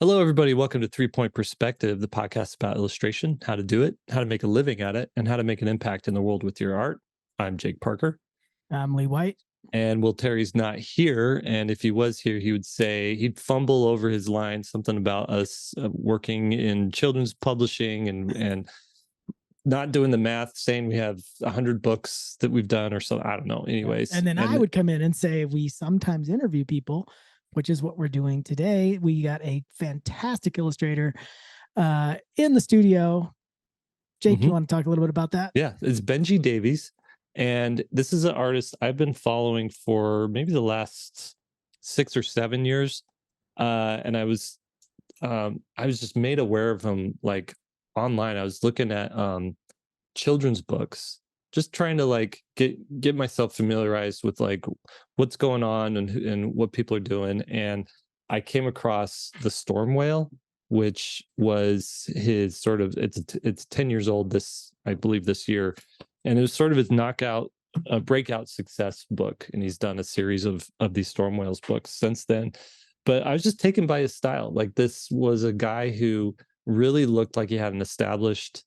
Hello, everybody. Welcome to 3 Point Perspective, the podcast about illustration, how to do it, how to make a living at it, and how to make an impact in the world with your art. I'm Jake Parker. I'm Lee White. And Will Terry's not here. And if he was here, he would say, he'd fumble over his line, something about us working in children's publishing and not doing the math, saying we have 100 books that we've done or so. I don't know. Anyways. And then I would come in and say, we sometimes interview people, which is what we're doing today. We got a fantastic illustrator in the studio. Jake, you want to talk a little bit about that? Yeah, it's Benji Davies. And this is an artist I've been following for maybe the last 6 or 7 years. And I was just made aware of him like online. I was looking at children's books, just trying to like get myself familiarized with like what's going on and what people are doing. And I came across The Storm Whale, which was his sort of it's 10 years old I believe this year, and it was sort of his breakout success book, and he's done a series of these Storm Whales books since then. But I was just taken by his style. Like, this was a guy who really looked like he had an established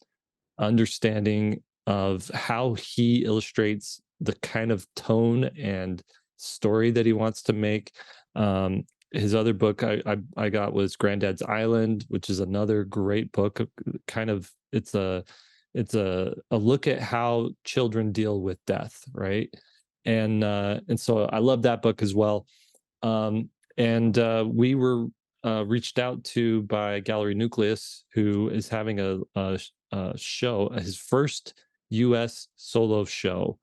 understanding of how he illustrates the kind of tone and story that he wants to make. His other book I got was Granddad's Island, which is another great book. Kind of, it's a look at how children deal with death, right? And so I love that book as well. We were reached out to by Gallery Nucleus, who is having a show, his first U.S. solo show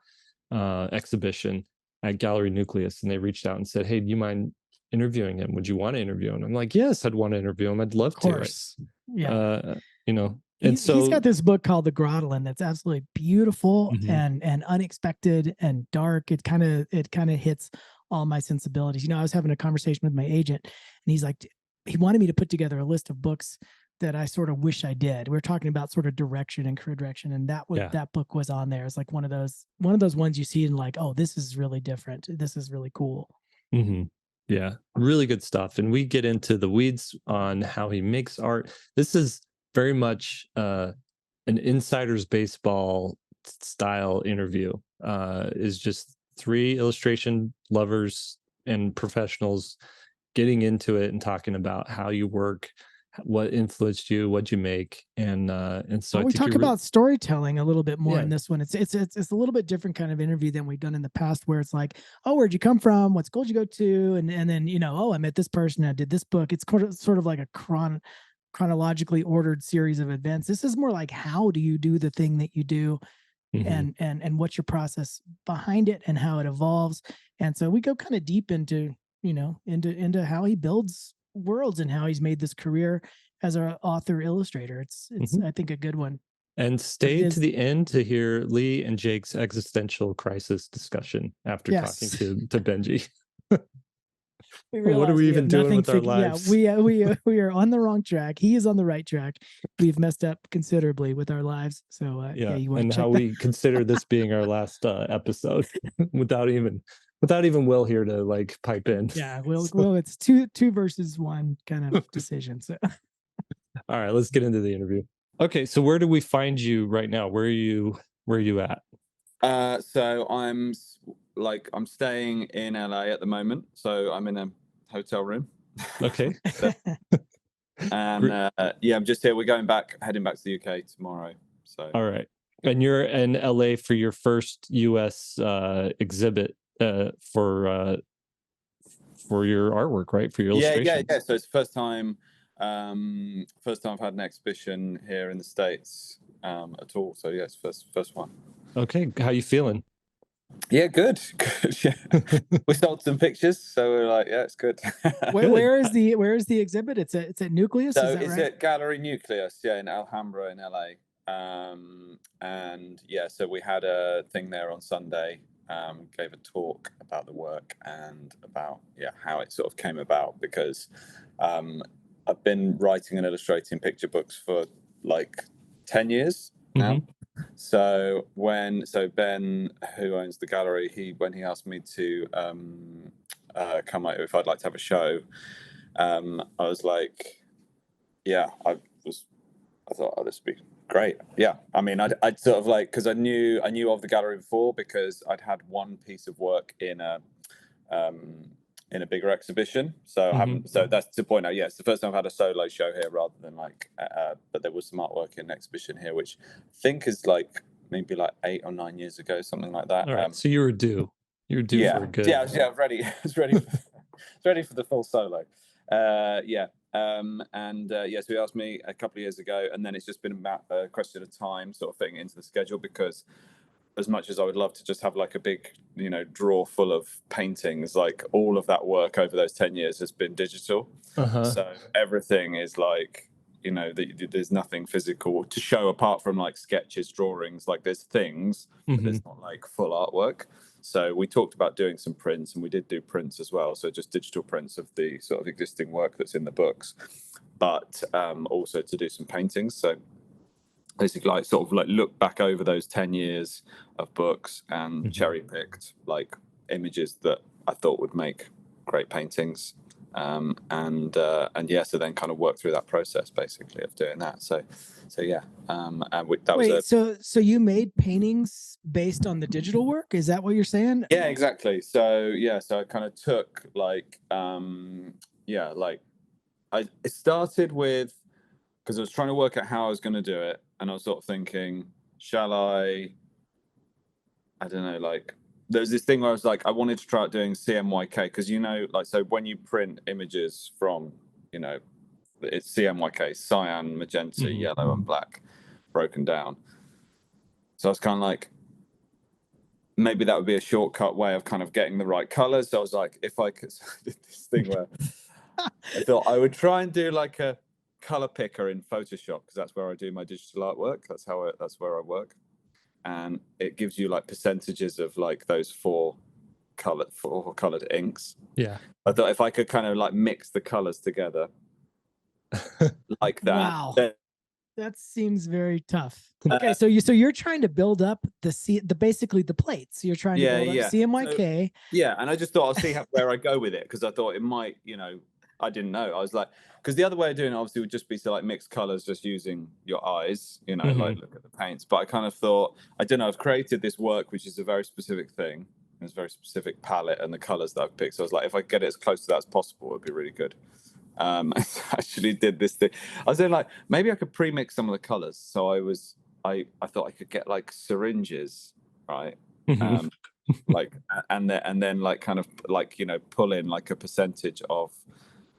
exhibition at Gallery Nucleus, and they reached out and said, "Hey, do you mind interviewing him? Would you want to interview him?" I'm like, "Yes, I'd want to interview him. I'd love to." Of course. Yeah. And so he's got this book called The Grottoland that's absolutely beautiful and unexpected and dark. It kind of hits all my sensibilities. I was having a conversation with my agent, and he's like, he wanted me to put together a list of books that I sort of wish I did. We were talking about sort of direction and career direction, and that book was on there. It's like one of those ones you see and like, oh, this is really different. This is really cool. Yeah, really good stuff. And we get into the weeds on how he makes art. This is very much an insider's baseball style interview. Is just 3 illustration lovers and professionals getting into it and talking about how you work, what influenced you, what you make, and so we talk about storytelling a little bit more in this one. It's a little bit different kind of interview than we've done in the past, where it's like, oh, where'd you come from? What school did you go to? And then oh, I met this person. I did this book. It's sort of like a chronologically ordered series of events. This is more like, how do you do the thing that you do, and what's your process behind it and how it evolves. And so we go kind of deep into into how he builds worlds and how he's made this career as an author illustrator. It's I think a good one. And stay to the end to hear Lee and Jake's existential crisis discussion after talking to Benji. What are we even doing with our lives? Yeah, we are on the wrong track. He is on the right track. We've messed up considerably with our lives. So and how we consider this being our last episode without even Will here to like pipe in. Yeah, Will, it's two versus one kind of decision. So all right, let's get into the interview. Okay, so where do we find you right now? Where are you at? So I'm staying in LA at the moment. So I'm in a hotel room. Okay. And I'm just here. We're heading back to the UK tomorrow. So all right. And you're in LA for your first US exhibit for your artwork, right? For your illustration. Yeah. So it's the first time I've had an exhibition here in the States at all. So yes, first one. Okay, how you feeling? Yeah, good. Yeah. We sold some pictures, so we're like, yeah, it's good. Where is the exhibit? It's at Nucleus. So is that it's right? at Gallery Nucleus, in Alhambra in LA. So we had a thing there on Sunday. Gave a talk about the work and about how it sort of came about, because I've been writing and illustrating picture books for like 10 years now. So Ben, who owns the gallery, when he asked me to come out if I'd like to have a show, I was like, yeah, I thought, oh, this would be great. Yeah, I mean, I'd sort of like, because I knew of the gallery before, because I'd had one piece of work in a bigger exhibition. So I haven't. So that's to point out. Yes, the first time I've had a solo show here rather than like. But there was some artwork in an exhibition here, which I think is like maybe like 8 or 9 years ago, something like that. All right, so you were due. You were due Yeah, for a good. yeah, I was ready. I was ready. Ready for the full solo. Yeah. So he asked me a couple of years ago, and then it's just been about a question of time sort of thing into the schedule, because as much as I would love to just have like a big, drawer full of paintings, like all of that work over those 10 years has been digital. So everything is like, there's nothing physical to show apart from like sketches, drawings, like there's things, but there's not like full artwork. So we talked about doing some prints, and we did do prints as well. So just digital prints of the sort of existing work that's in the books, but also to do some paintings. So basically like sort of like look back over those 10 years of books and cherry picked like images that I thought would make great paintings. So then kind of work through that process basically of doing that. So yeah. So you made paintings based on the digital work? Is that what you're saying? Yeah, exactly. So I kind of took like it started with, because I was trying to work out how I was going to do it, and I was sort of thinking, shall I don't know, like there's this thing where I was like, I wanted to try out doing CMYK, because like, so when you print images from, it's CMYK, cyan, magenta, yellow and black broken down. So I was kind of like, maybe that would be a shortcut way of kind of getting the right colors. So I was like, if I could, I did this thing where I thought I would try and do like a color picker in Photoshop, because that's where I do my digital artwork. That's where I work, and it gives you like percentages of like those four colored inks. Yeah, I thought if I could kind of like mix the colors together like that. Wow, that seems very tough. Okay, so you're trying to build up basically the plates. You're trying to build up CMYK. So, and I just thought I'll see where I go with it, because I thought it might, I didn't know. I was like, because the other way of doing it obviously would just be to like mix colors just using your eyes, like look at the paints. But I kind of thought, I don't know, I've created this work which is a very specific thing. It's a very specific palette and the colors that I've picked. So I was like, if I get it as close to that as possible, it'd be really good. I actually did this thing. I was like, maybe I could pre-mix some of the colors. So I thought I could get like syringes, right? Like, and then like kind of like, pull in like a percentage of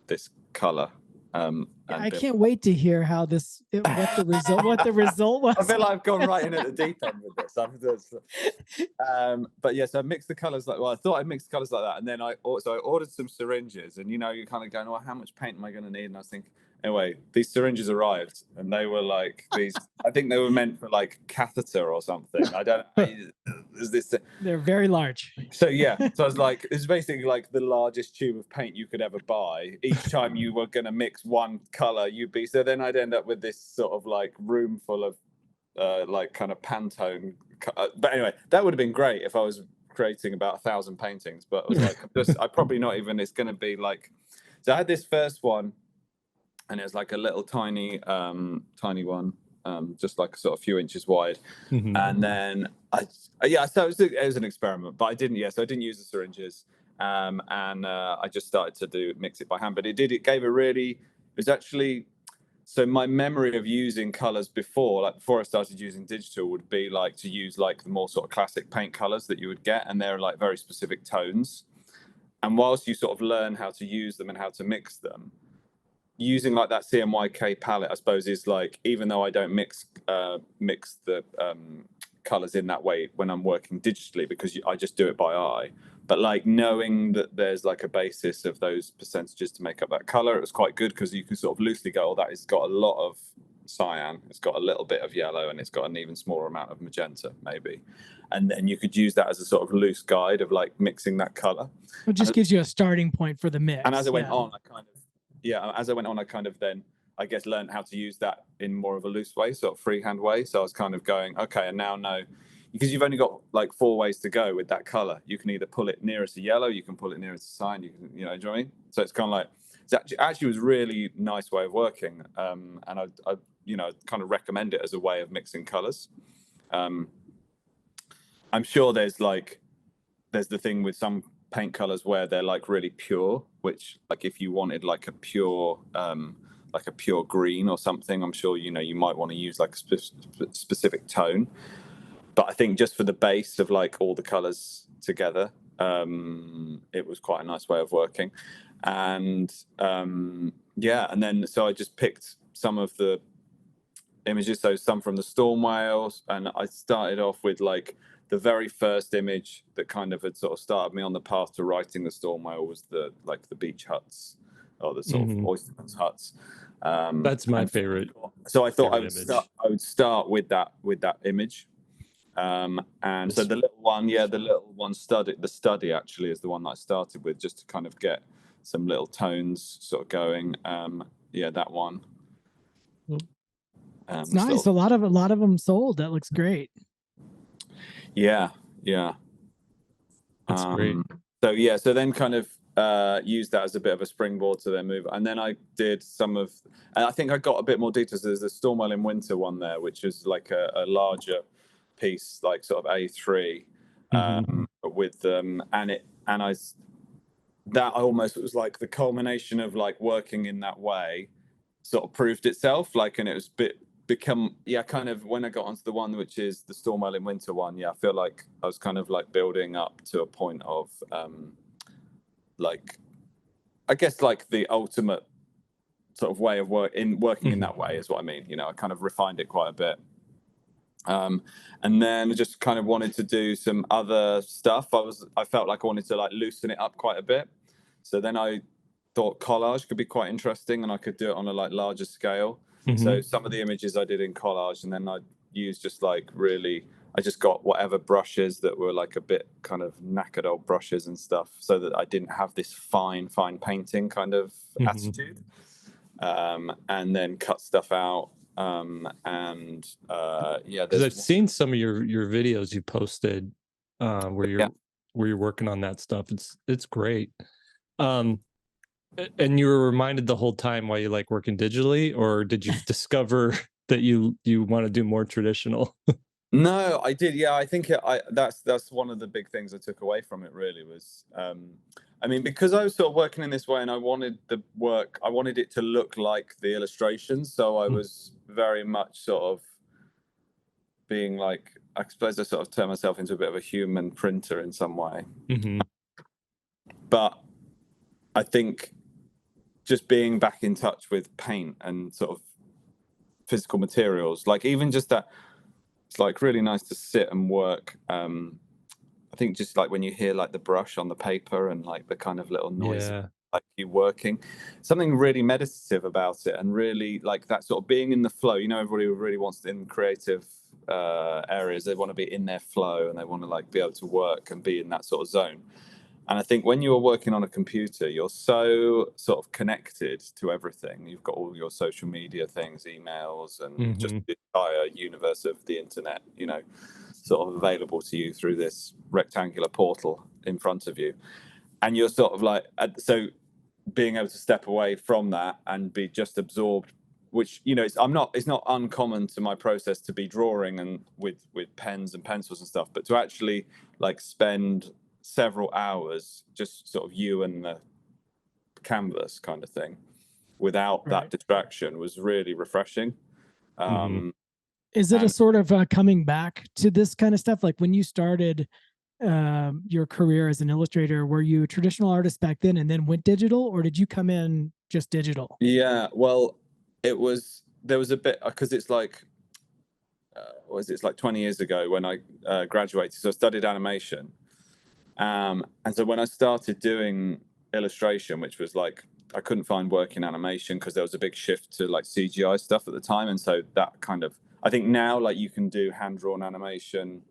this color. I can't wait to hear how what the result was. I feel like I've gone right in at the deep end with this. But yes, I mixed the colors I thought I mixed colors like that, and then I ordered some syringes, and you're kind of going, well, how much paint am I going to need? And I was thinking, anyway, these syringes arrived, and they were like these. I think they were meant for like catheter or something. I don't know. Is this? They're very large. So I was like, it's basically like the largest tube of paint you could ever buy. Each time you were going to mix one color, so then I'd end up with this sort of like room full of like kind of Pantone. But anyway, that would have been great if I was creating about 1,000 paintings. But I was like, I probably not even. It's going to be like. So I had this first one, and it was like a little tiny one, just like sort of a few inches wide. And then so it was an experiment, but I didn't use the syringes. And I just started to mix it by hand, but it was actually, so my memory of using colors before I started using digital would be like to use like the more sort of classic paint colors that you would get, and they're like very specific tones. And whilst you sort of learn how to use them and how to mix them, using like that CMYK palette, I suppose, is like, even though I don't mix the colors in that way when I'm working digitally, because I just do it by eye, but like knowing that there's like a basis of those percentages to make up that color, it was quite good, because you can sort of loosely go, oh, that has got a lot of cyan, it's got a little bit of yellow, and it's got an even smaller amount of magenta maybe, and then you could use that as a sort of loose guide of like mixing that color. It just gives you a starting point for the mix. And as I went on, I kind of then, I guess, learned how to use that in more of a loose way, sort of freehand way. So I was kind of going, okay, and now know, because you've only got like 4 ways to go with that color. You can either pull it nearer to yellow, you can pull it nearer to cyan, you know what I mean? So it's kind of like, actually was really nice way of working. And I kind of recommend it as a way of mixing colors. I'm sure there's the thing with some paint colors where they're like really pure, which like if you wanted like a pure green or something, I'm sure you might want to use like a specific tone. But I think just for the base of like all the colors together, it was quite a nice way of working. And and then so I just picked some of the images, so some from the storm whales, and I started off with like the very first image that kind of had sort of started me on the path to writing the storm whale was the beach huts, or the sort of oysterman's huts. That's my favorite. So I thought I would start with that image. And so the little one, the study actually is the one that I started with, just to kind of get some little tones sort of going. That one. It's nice. A lot of them sold. That looks great. Yeah. That's great. So then kind of used that as a bit of a springboard to then move. And then I did and I think I got a bit more details. There's the Storm Whale in Winter one there, which is like a larger piece, like sort of A3, with that almost was like the culmination of like working in that way, sort of proved itself, like, and it was kind of when I got onto the one which is the Storm Whale in Winter one, I feel like I was kind of like building up to a point of like, I guess like the ultimate sort of way of working in that way is what I mean. I kind of refined it quite a bit. And then I just kind of wanted to do some other stuff. I felt like I wanted to like loosen it up quite a bit. So then I thought collage could be quite interesting, and I could do it on a like larger scale. So some of the images I did in collage, and then I used just like I just got whatever brushes that were like a bit kind of knackered old brushes and stuff, so that I didn't have this fine painting kind of attitude. And then cut stuff out. Because I've seen some of your videos you posted where you're working on that stuff. It's great. And you were reminded the whole time why you like working digitally, or did you discover that you want to do more traditional? No, I did. Yeah, I think that's one of the big things I took away from it, really, was I mean, because I was sort of working in this way, and I wanted it to look like the illustrations. So I was very much sort of being like, I suppose I sort of turned myself into a bit of a human printer in some way. But I think just being back in touch with paint and sort of physical materials, like even just that, it's like really nice to sit and work. I think just like when you hear like the brush on the paper and like the kind of little noise, like you working, something really meditative about it, and really like that sort of being in the flow. Everybody really wants to, in creative areas, they want to be in their flow, and they want to like be able to work and be in that sort of zone. And I think when you're working on a computer, you're so sort of connected to everything. You've got all your social media things, emails, and just the entire universe of the internet, sort of available to you through this rectangular portal in front of you. And you're sort of like, so being able to step away from that and be just absorbed, which, it's not uncommon to my process to be drawing and with pens and pencils and stuff, but to actually like spend several hours just sort of you and the canvas kind of thing without that distraction was really refreshing. Is it a sort of coming back to this kind of stuff? Like when you started your career as an illustrator, were you a traditional artist back then and then went digital, or did you come in just digital? Yeah, well, there was a bit, because it's like, it's like 20 years ago when I graduated. So I studied animation. And so when I started doing illustration, which was like, I couldn't find work in animation because there was a big shift to like CGI stuff at the time. And so that kind of, I think now like you can do hand-drawn animation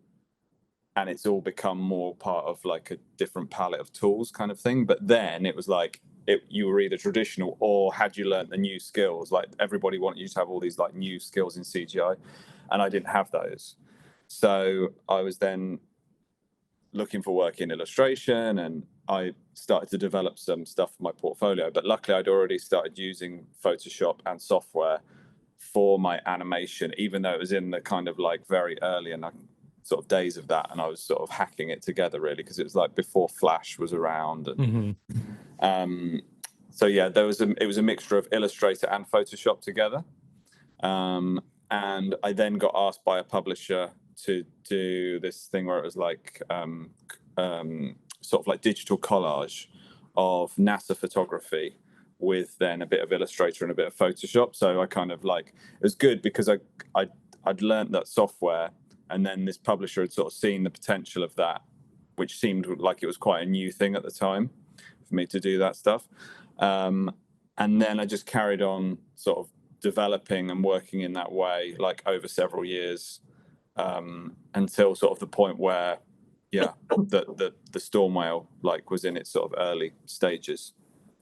and it's all become more part of like a different palette of tools kind of thing. But then it was like, you were either traditional or had you learned the new skills. Like everybody wanted you to have all these like new skills in CGI, and I didn't have those. So I was then looking for work in illustration, and I started to develop some stuff for my portfolio. But luckily, I'd already started using Photoshop and software for my animation, even though it was in the kind of like very early and sort of days of that, and I was sort of hacking it together really, because it was like before Flash was around. And so yeah, it was a mixture of Illustrator and Photoshop together. And I then got asked by a publisher to do this thing where it was like sort of like digital collage of NASA photography with then a bit of Illustrator and a bit of Photoshop. So I kind of like, it was good because I'd learned that software, and then this publisher had sort of seen the potential of that, which seemed like it was quite a new thing at the time for me to do that stuff. And then I just carried on sort of developing and working in that way, like over several years, until sort of the point where, yeah, the storm whale like was in its sort of early stages.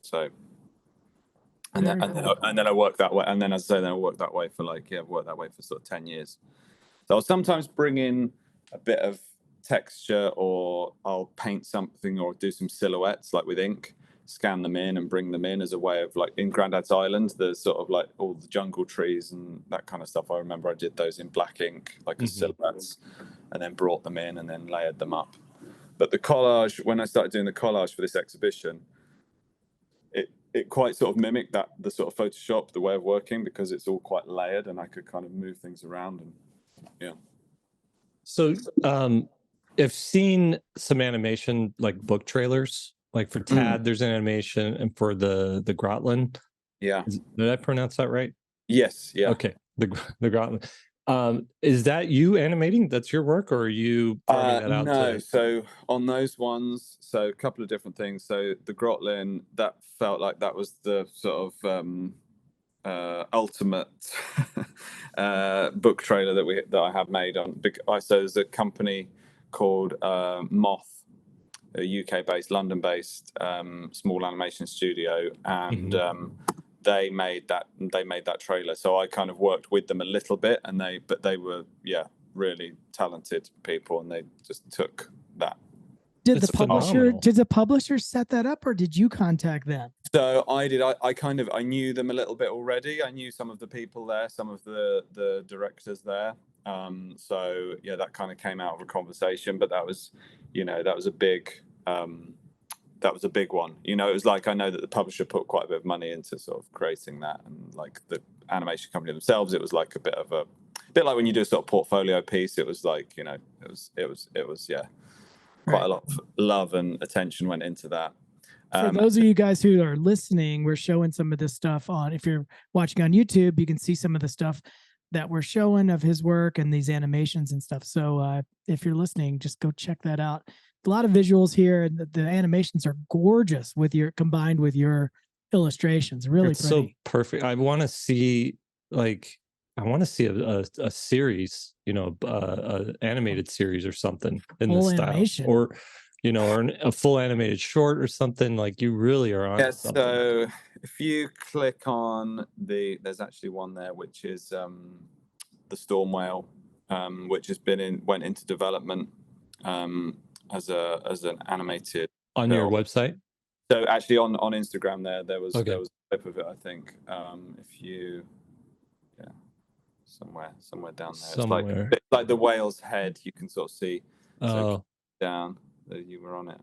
So, and then I worked that way, and then as I say, then I worked that way for like, worked that way for sort of 10 years. So I'll sometimes bring in a bit of texture, or I'll paint something or do some silhouettes like with ink, scan them in and bring them in as a way of like, in Grandad's Island, there's sort of like all the jungle trees and that kind of stuff. I remember I did those in black ink, like as silhouettes, and then brought them in and then layered them up. But the collage, when I started doing the collage for this exhibition, it quite sort of mimicked the sort of Photoshop, the way of working, because it's all quite layered and I could kind of move things around. And yeah. So I've seen some animation, like book trailers, like for Tad, there's an animation, and for the Grotland. Yeah. Did I pronounce that right? Yes. Yeah. Okay. The Grotland. Is that you animating? That's your work, or are you farming that out? No. So on those ones, so a couple of different things. So the Grotland, that felt like that was the sort of ultimate book trailer that I have made on. So there's a company called Moth, a UK-based, London-based small animation studio, and they made that trailer. So I kind of worked with them a little bit, and they were really talented people, and they just took that. Did the publisher set that up, or did you contact them? So I did. I knew them a little bit already. I knew some of the people there, some of the directors there. So yeah, that kind of came out of a conversation. But that was a big one. It was like, I know that the publisher put quite a bit of money into sort of creating that, and like the animation company themselves, it was like a bit like when you do a sort of portfolio piece. It was like, it was quite a lot of love and attention went into that. For those of you guys who are listening, we're showing some of this stuff on, if you're watching on YouTube, you can see some of the stuff that we're showing of his work and these animations and stuff. So if you're listening, just go check that out. A lot of visuals here, and the animations are gorgeous combined with your illustrations. Really it's pretty. So perfect. I want to see a series, a animated series or something in this style, animation. or a full animated short or something. Like, you really are on. Yes. So if you click on there's actually one there, which is the storm whale, which went into development as an animated on film. Your website. So actually on Instagram there was a clip of it, I think. If you somewhere down there, it's like the whale's head, you can sort of see. So down you were on it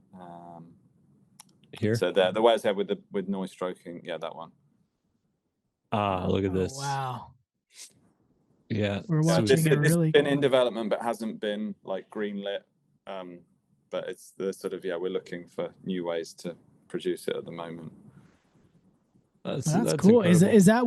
here. So there, the whale's head with noise stroking. Yeah, that one. Look at this. Wow. Yeah, we're watching it. Really, it's been in development, but hasn't been like greenlit. But it's the sort of we're looking for new ways to produce it at the moment. That's cool. Incredible. Is that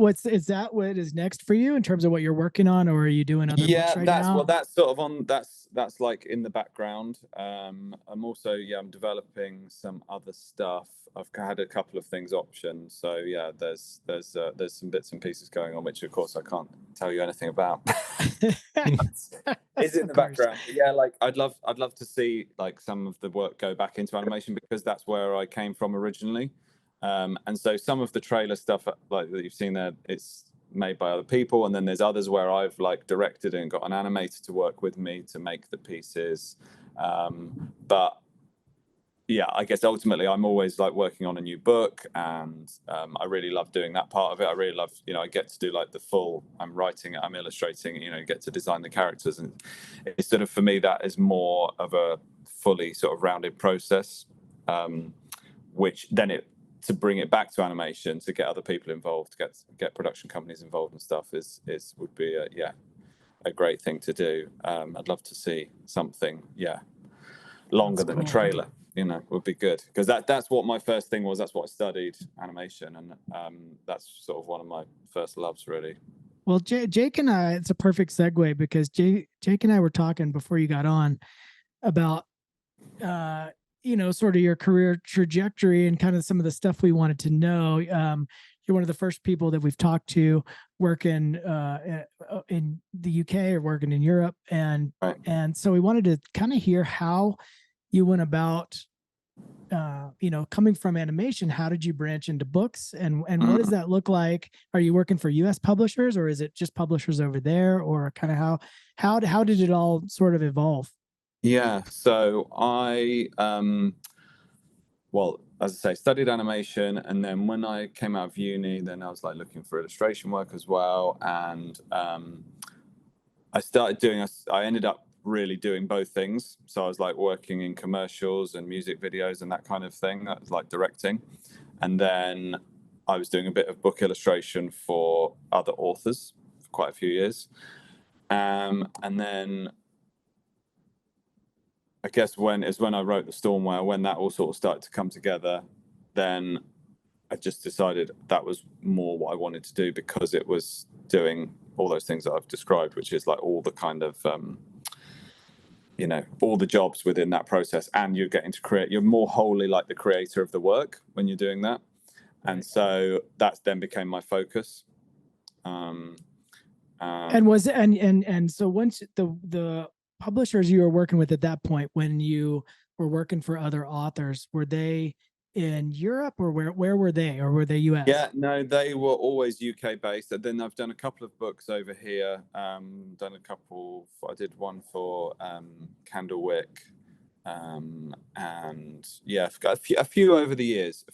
what is next for you in terms of what you're working on, or are you doing other books right now? Well, that's sort of on. That's like in the background. I'm also I'm developing some other stuff. I've had a couple of things optioned. So yeah, there's some bits and pieces going on, which of course I can't tell you anything about. It's in the background. But yeah, like I'd love to see like some of the work go back into animation, because that's where I came from originally. And so some of the trailer stuff like that you've seen there, it's made by other people, and then there's others where I've like directed and got an animator to work with me to make the pieces. But yeah, I guess ultimately I'm always like working on a new book, and I really love doing that part of it. I really love, I get to do like the full, I'm writing it, I'm illustrating, get to design the characters. And it's sort of, for me, that is more of a fully sort of rounded process, which then to bring it back to animation, to get other people involved, get production companies involved and stuff would be a great thing to do. I'd love to see something, longer than a trailer, would be good, because that's what my first thing was. That's what I studied, animation, and that's sort of one of my first loves, really. Well, Jake and I, it's a perfect segue, because Jake and I were talking before you got on about sort of your career trajectory and kind of some of the stuff we wanted to know. You're one of the first people that we've talked to working in the UK or working in Europe, and Right. and so we wanted to kind of hear how you went about coming from animation. How did you branch into books, and what does that look like? Are you working for US publishers, or is it just publishers over there, or kind of how did it all sort of evolve? Yeah, so I well, as I say, studied animation, and then when I came out of uni, then I was like looking for illustration work as well, and I ended up really doing both things. So I was like working in commercials and music videos and that kind of thing. That was like directing, and then I was doing a bit of book illustration for other authors for quite a few years, and then I guess when I wrote the Stormware, when that all sort of started to come together, then I just decided that was more what I wanted to do, because it was doing all those things that I've described, which is like all the kind of all the jobs within that process, and you're getting to create. You're more wholly like the creator of the work when you're doing that, and so that then became my focus. And so once the publishers you were working with at that point, when you were working for other authors, were they in Europe, or where were they, or were they US? Yeah, no, they were always UK based. And then I've done a couple of books over here. I did one for Candlewick, and I've got a few over the years.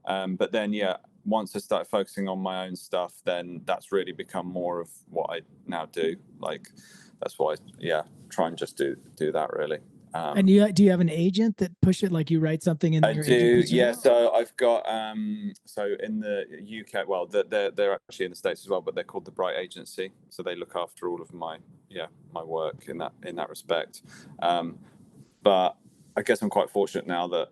But then once I started focusing on my own stuff, then that's really become more of what I now do. Like, that's why try and just do that, really. And do you have an agent that push it, like you write something and I your do, agent yeah. So I've got so in the UK, well, they're actually in the States as well, but they're called the Bright Agency. So they look after all of my work in that respect. But I guess I'm quite fortunate now that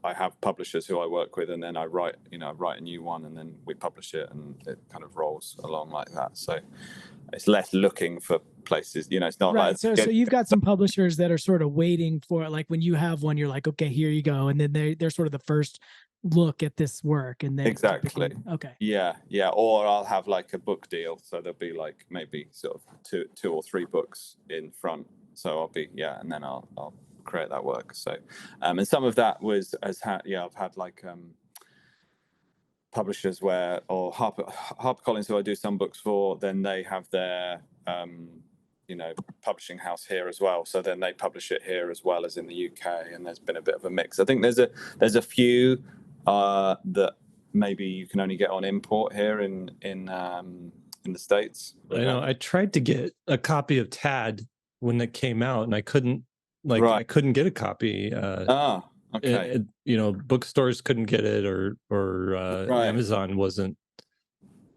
I have publishers who I work with, and then I write a new one, and then we publish it, and it kind of rolls along like that. So it's less looking for places, it's not right. like So you've got some publishers that are sort of waiting for it. Like when you have one, you're like, okay, here you go, and then they're sort of the first look at this work, and then exactly. Okay. Yeah. Or I'll have like a book deal, so there'll be like maybe sort of two or three books in front. So I'll be and then I'll create that work. So and some of that I've had like publishers or HarperCollins, who I do some books for, then they have their publishing house here as well, so then they publish it here as well as in the UK, and there's been a bit of a mix. I think there's a few that maybe you can only get on import here in the States. I tried to get a copy of Tad when it came out, and I couldn't Right. I couldn't get a copy. Okay. Bookstores couldn't get it, or Right. Amazon wasn't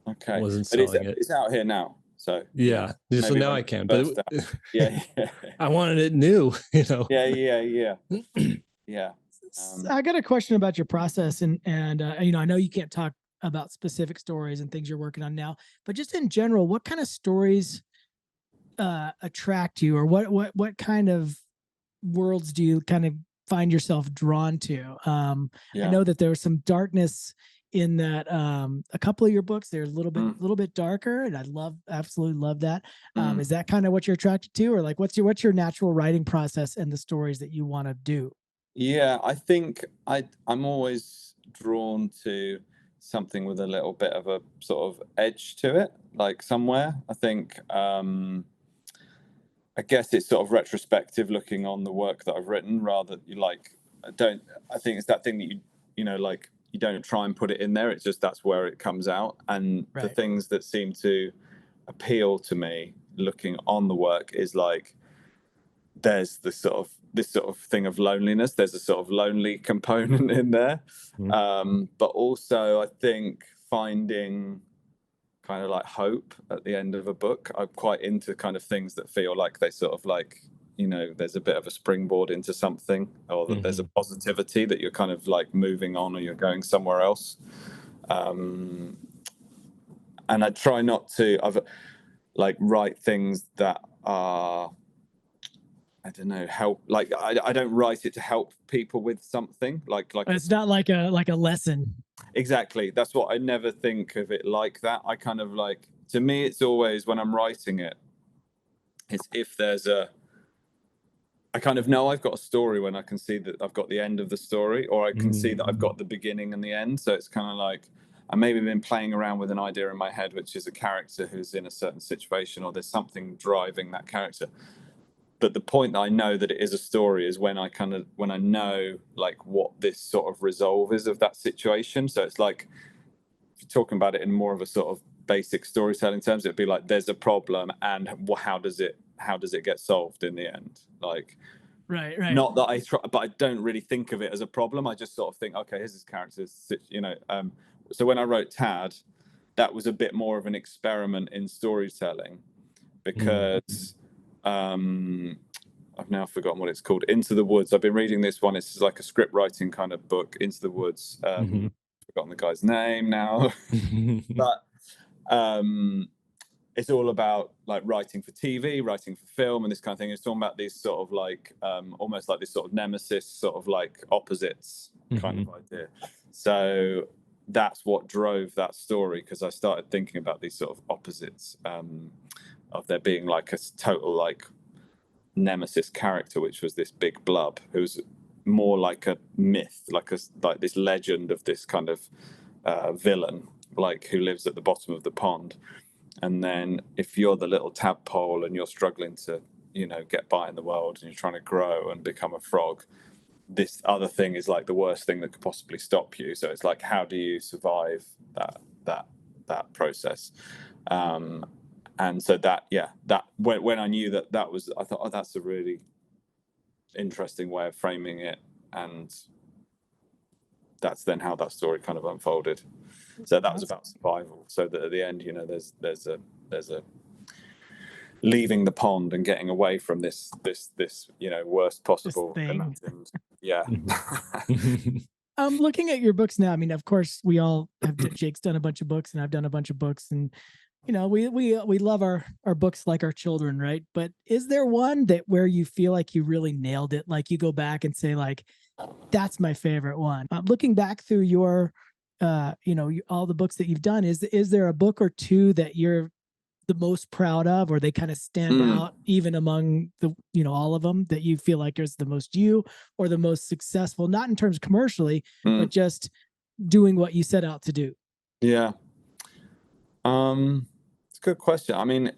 But selling it. It's out here now, so so now I can, but yeah. I wanted it new. Yeah. I got a question about your process, and I know you can't talk about specific stories and things you're working on now, but just in general, what kind of stories attract you, or what kind of worlds do you kind of find yourself drawn to? I know that there was some darkness in that a couple of your books. They're a little bit darker, and I absolutely love that. Is that kind of what you're attracted to, or like what's your natural writing process and the stories that you want to do? Yeah, I think I'm always drawn to something with a little bit of a sort of edge to it, like somewhere. I think I guess it's sort of retrospective, looking on the work that I've written, rather you like I think it's that thing that you know, like, you don't try and put it in there, it's just that's where it comes out. And the Right. things that seem to appeal to me looking on the work is like there's this sort of thing of loneliness, there's a sort of lonely component in there. But also I think finding kind of like hope at the end of a book. I'm quite into kind of things that feel like they sort of like, you know, there's a bit of a springboard into something, or that there's a positivity that you're kind of like moving on, or you're going somewhere else. And I try not to write things that are, I don't know, help. Like I don't write it to help people with something. Like It's not like a lesson. Exactly. That's what I never think of it like that. I kind of like, to me, it's always when I'm writing it, it's if there's I kind of know I've got a story when I can see that I've got the end of the story, or I can see that I've got the beginning and the end. So it's kind of like I maybe been playing around with an idea in my head, which is a character who's in a certain situation, or there's something driving that character. But the point that I know that it is a story is when I know like what this sort of resolve is of that situation. So it's like, if you're talking about it in more of a sort of basic storytelling terms, it'd be like there's a problem, and how does it get solved in the end? Like, right. Not that I try, but I don't really think of it as a problem. I just sort of think, okay, here's his character, you know. So when I wrote Tad, that was a bit more of an experiment in storytelling, because I've now forgotten what it's called. Into the Woods. I've been reading this one. It's like a script writing kind of book. Into the Woods. Forgotten the guy's name now, but it's all about like writing for TV, writing for film, and this kind of thing. It's talking about these sort of like almost like this sort of nemesis, sort of like opposites kind of idea. So that's what drove that story, because I started thinking about these sort of opposites, of there being like a total like nemesis character, which was this big blub who's more like a myth, like this legend of this kind of villain, like who lives at the bottom of the pond. And then if you're the little tadpole and you're struggling to, you know, get by in the world, and you're trying to grow and become a frog, this other thing is like the worst thing that could possibly stop you. So it's like, how do you survive that process? And so that when I knew that was, I thought, oh, that's a really interesting way of framing it, and that's then how that story kind of unfolded. So that was about survival. So that at the end, you know, there's a leaving the pond and getting away from this you know, worst possible imagined. Yeah. Looking at your books now, I mean, of course, we all have. Jake's done a bunch of books, and I've done a bunch of books, and you know, we love our books like our children, right? But is there one that where you feel like you really nailed it? Like you go back and say, like, that's my favorite one. Looking back through your, you know, all the books that you've done, is there a book or two that you're the most proud of, or they kind of stand out even among the, you know, all of them, that you feel like is the most you, or the most successful, not in terms commercially, but just doing what you set out to do? Yeah. It's a good question. I mean,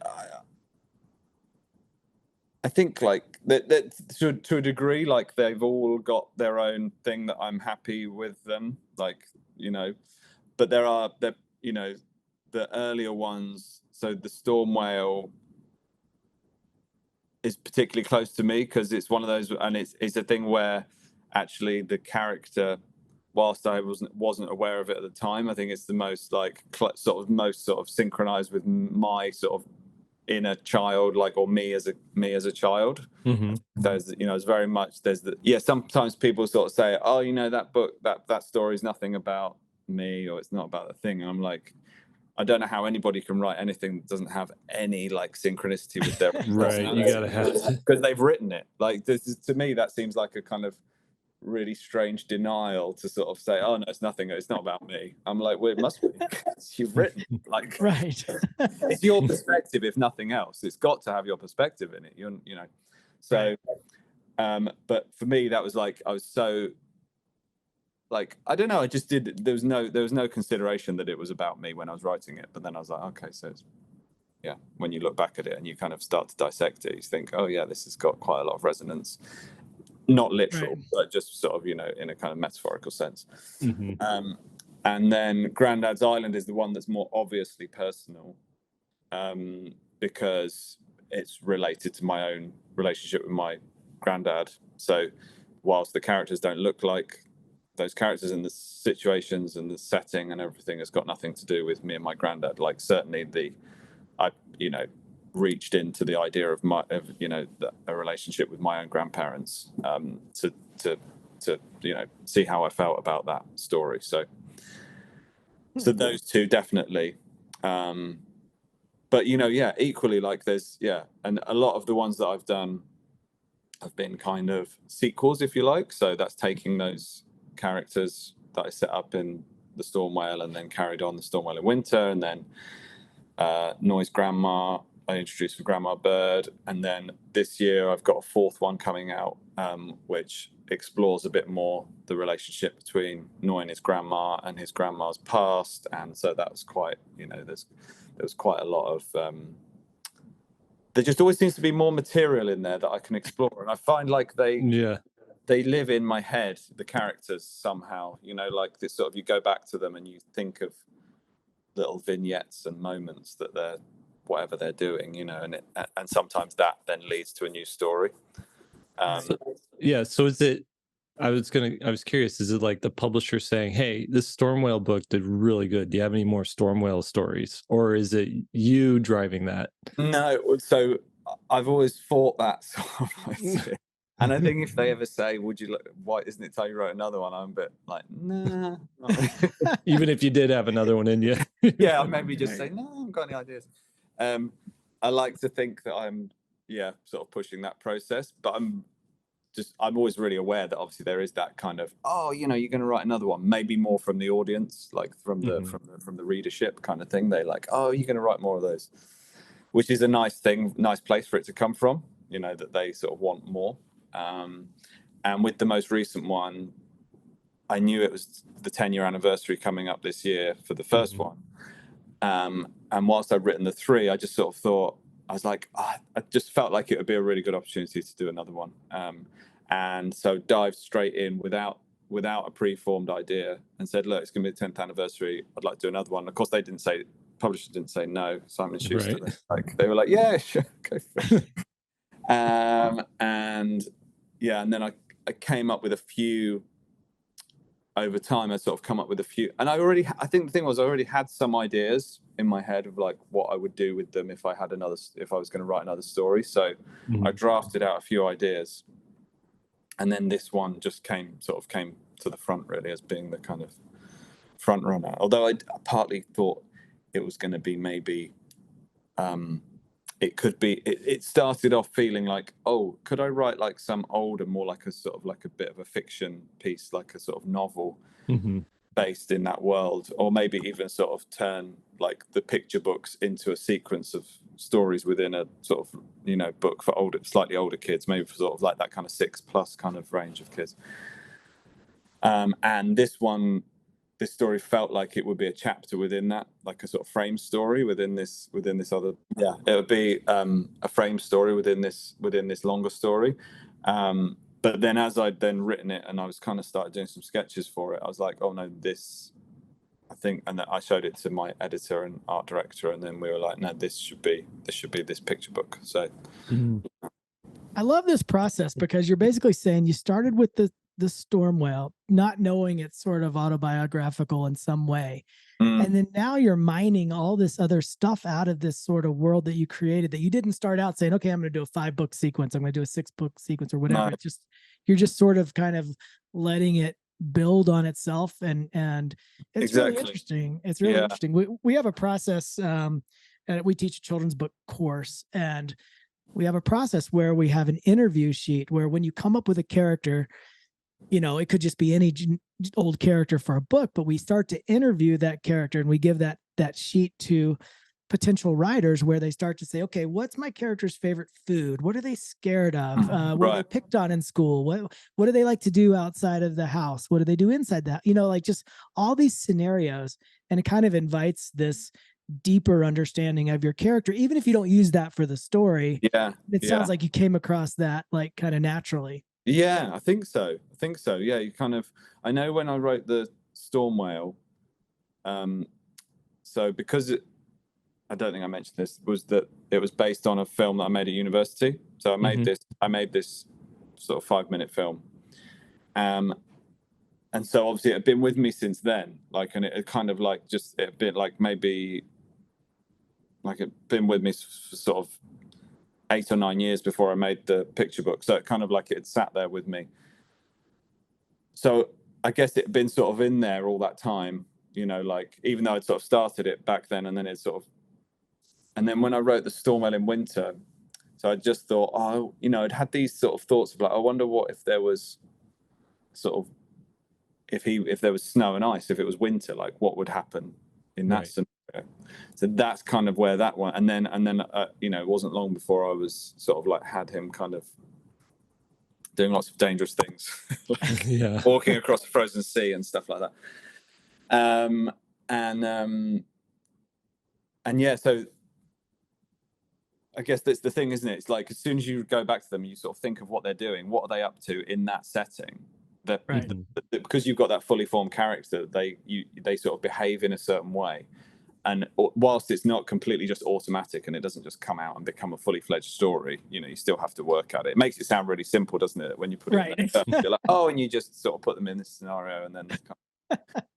I think like that to a degree, like they've all got their own thing that I'm happy with them, like, you know, but you know, the earlier ones. So the Storm Whale is particularly close to me because it's one of those, and it's a thing where actually the character, whilst I wasn't aware of it at the time, I think it's the most like most synchronized with my sort of inner child, like, or me as a child. There's, you know, it's very much sometimes people sort of say, oh, you know, that book, that story is nothing about me, or it's not about the thing, and I'm like, I don't know how anybody can write anything that doesn't have any like synchronicity with their right. You gotta have because they've written it. Like, to me, that seems like a kind of really strange denial to sort of say, oh no, it's nothing, it's not about me. I'm like, well, it must be. You've written, like, right. It's your perspective, if nothing else. It's got to have your perspective in it, you know. So but for me, that was like, I was so like, I don't know, I just did, there was no consideration that it was about me when I was writing it. But then I was like, okay, so yeah, when you look back at it and you kind of start to dissect it, you think, oh yeah, this has got quite a lot of resonance, not literal, Right. but just sort of, you know, in a kind of metaphorical sense. Mm-hmm. And then Grandad's Island is the one that's more obviously personal, because it's related to my own relationship with my granddad. So whilst the characters don't look like those characters, and the situations and the setting and everything has got nothing to do with me and my granddad, like certainly I, you know, reached into the idea of you know, a relationship with my own grandparents, to you know, see how I felt about that story. So those two definitely. But you know, yeah, equally, like there's, yeah, and a lot of the ones that I've done have been kind of sequels, if you like. So that's taking those characters that I set up in the Storm Whale and then carried on the Storm Whale in Winter, and then Noise Grandma I introduced for Grandma Bird, and then this year I've got a fourth one coming out, which explores a bit more the relationship between Noy and his grandma and his grandma's past. And so that was quite, you know, there was quite a lot of there just always seems to be more material in there that I can explore, and I find like they live in my head, the characters, somehow, you know, like this sort of, you go back to them and you think of little vignettes and moments that they're, whatever they're doing, you know, and sometimes that then leads to a new story. So is it, I was curious, is it like the publisher saying, hey, this Storm Whale book did really good, do you have any more Storm Whale stories, or is it you driving that? No, so I've always thought that sort of idea. And I think if they ever say, would you look, why isn't it time you wrote another one, I'm a bit like, nah. Even if you did have another one in you. Yeah, I'll maybe just say, no, I haven't got any ideas. I like to think that I'm, yeah, sort of pushing that process, but I'm always really aware that obviously there is that kind of, oh, you know, you're going to write another one, maybe more from the audience, like from the from the readership kind of thing. They like, oh, you're going to write more of those, which is a nice thing, nice place for it to come from, you know, that they sort of want more. And with the most recent one, I knew it was the 10-year anniversary coming up this year for the first one. And whilst I'd written the three, I just sort of thought, I was like, I just felt like it would be a really good opportunity to do another one. And so dived straight in without a pre-formed idea and said, look, it's going to be the 10th anniversary. I'd like to do another one. Of course, publisher didn't say no. Simon & Schuster, Right. like they were like, yeah, sure, go for it. And yeah, and then I came up with a few over time. I sort of come up with a few, and I think the thing was I already had some ideas in my head of like what I would do with them if I was going to write another story. So I drafted out a few ideas, and then this one just came to the front really as being the kind of front runner. Although I partly thought it was going to be maybe it could be, it started off feeling like, oh, could I write like some older, more like a sort of like a bit of a fiction piece, like a sort of novel based in that world, or maybe even sort of turn like the picture books into a sequence of stories within a sort of, you know, book for slightly older kids, maybe for sort of like that kind of 6+ kind of range of kids. And this story felt like it would be a chapter within that, like a sort of frame story within this other. Yeah, it would be a frame story within this longer story. But then as I'd then written it and I was kind of started doing some sketches for it, I was like, oh no, this, I think, and I showed it to my editor and art director, and then we were like, no, this should be this picture book. So I love this process because you're basically saying you started with the Storm Whale, not knowing it's sort of autobiographical in some way. And then now you're mining all this other stuff out of this sort of world that you created, that you didn't start out saying, okay, I'm going to do a 5-book sequence, I'm going to do a 6-book sequence or whatever. No. It's you're just sort of kind of letting it build on itself. And it's really interesting. It's really interesting. We have a process, and we teach a children's book course, and we have a process where we have an interview sheet where when you come up with a character, you know, it could just be any old character for a book, but we start to interview that character and we give that sheet to potential writers where they start to say, okay, what's my character's favorite food? What are they scared of? What are they picked on in school? What do they like to do outside of the house? What do they do inside that? You know, like just all these scenarios. And it kind of invites this deeper understanding of your character, even if you don't use that for the story. Yeah. It sounds like you came across that like kind of naturally. Yeah, I think so. Yeah, you kind of, I know when I wrote the Storm Whale, so because I don't think I mentioned this, was that it was based on a film that I made at university. So I made this sort of 5-minute film. And so obviously it had been with me since then, like, and it had kind of like just, it had been like maybe, like it'd been with me for sort of 8 or 9 years before I made the picture book. So it kind of like it had sat there with me. So I guess it had been sort of in there all that time, you know, like even though I'd sort of started it back then, and then it sort of, and then when I wrote the Storm Whale in Winter, so I just thought, oh, you know, I'd had these sort of thoughts of like, I wonder what if there was sort of, if there was snow and ice, if it was winter, like what would happen in that scenario. So that's kind of where that one, and then you know, it wasn't long before I was sort of like had him kind of doing lots of dangerous things, like walking across the frozen sea and stuff like that. And yeah, so I guess that's the thing, isn't it? It's like as soon as you go back to them, you sort of think of what they're doing, what are they up to in that setting. That because you've got that fully formed character, they sort of behave in a certain way, and whilst it's not completely just automatic and it doesn't just come out and become a fully fledged story, you know, you still have to work at it. It makes it sound really simple, doesn't it? When you put it in terms, you're like, oh, and you just sort of put them in this scenario, and then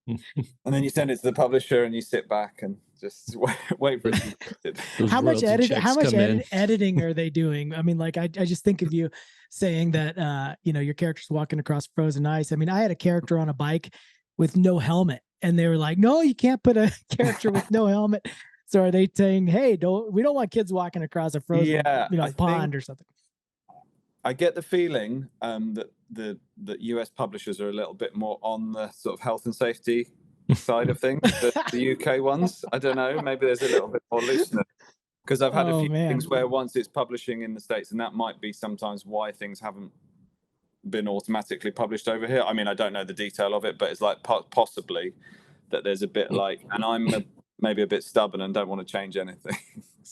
and then you send it to the publisher and you sit back and just wait for it to be printed. How much editing are they doing? I mean, like I just think of you saying that you know, your character's walking across frozen ice. I mean, I had a character on a bike with no helmet, and they were like, no, you can't put a character with no helmet. So are they saying, hey, we don't want kids walking across a frozen pond or something? I get the feeling that the US publishers are a little bit more on the sort of health and safety side of things than the UK ones. I don't know, maybe there's a little bit more looseness, because I've had a few things where once it's publishing in the States, and that might be sometimes why things haven't been automatically published over here. I mean, I don't know the detail of it, but it's like possibly that there's a bit like, and I'm maybe a bit stubborn and don't want to change anything.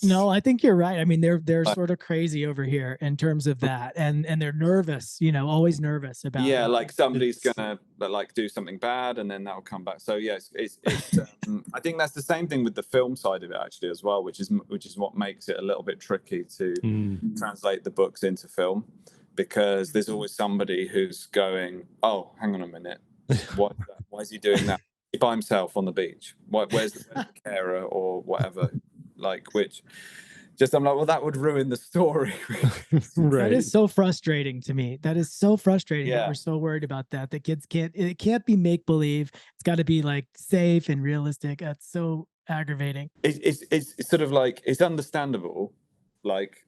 No, I think you're right. I mean, they're sort of crazy over here in terms of that, and they're nervous, you know, always nervous about. Yeah, like somebody's gonna like do something bad, and then that'll come back. So yeah, it's I think that's the same thing with the film side of it actually as well, which is what makes it a little bit tricky to translate the books into film, because there's always somebody who's going, oh, hang on a minute, why is he doing that by himself on the beach? Where's the carer or whatever? Like, which just, I'm like, well, that would ruin the story. That is so frustrating to me. That is so frustrating that we're so worried about that. The kids it can't be make believe. It's got to be like safe and realistic. That's so aggravating. It's sort of like, it's understandable, like,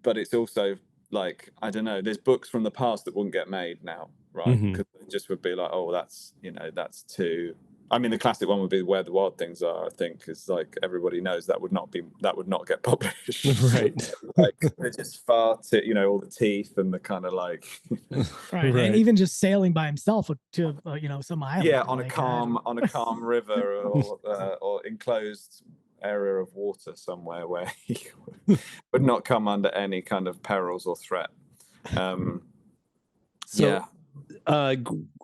but it's also like, I don't know, there's books from the past that wouldn't get made now, right? Because it just would be like, oh, that's, you know, that's too. I mean, the classic one would be Where the Wild Things Are, I think, is like everybody knows that would not get published. Right. Like they're just far too, you know, all the teeth and the kind of like right. And even just sailing by himself to you know, some island. Yeah, on a calm river or enclosed area of water somewhere where he would not come under any kind of perils or threat.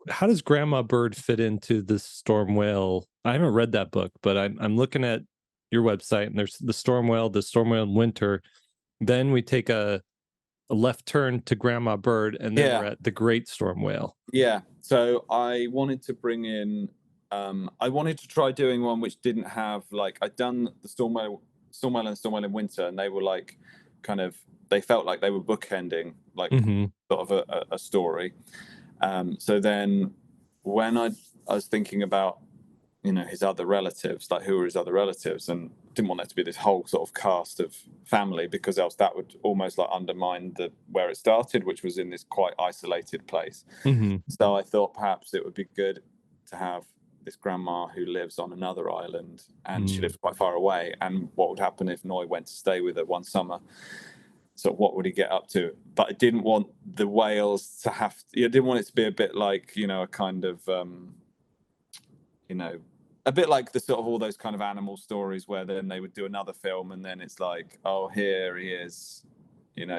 How does Grandma Bird fit into this Storm Whale? I haven't read that book, but I'm looking at your website, and there's the Storm Whale in Winter. Then we take a left turn to Grandma Bird, and then we're at the Great Storm Whale. Yeah. So I wanted to bring in, I wanted to try doing one which didn't have, like, I'd done the Storm Whale and Storm Whale in Winter, and they were like, kind of, they felt like they were bookending, like sort of a story. So then when I was thinking about, you know, his other relatives, like who were his other relatives, and didn't want that to be this whole sort of cast of family, because else that would almost like undermine where it started, which was in this quite isolated place. So I thought perhaps it would be good to have this grandma who lives on another island, and she lives quite far away, and what would happen if Noy went to stay with her one summer. So what would he get up to? But I didn't want the whales to have, I didn't want it to be a bit like, you know, a kind of, you know, a bit like the sort of all those kind of animal stories where then they would do another film and then it's like, oh, here he is,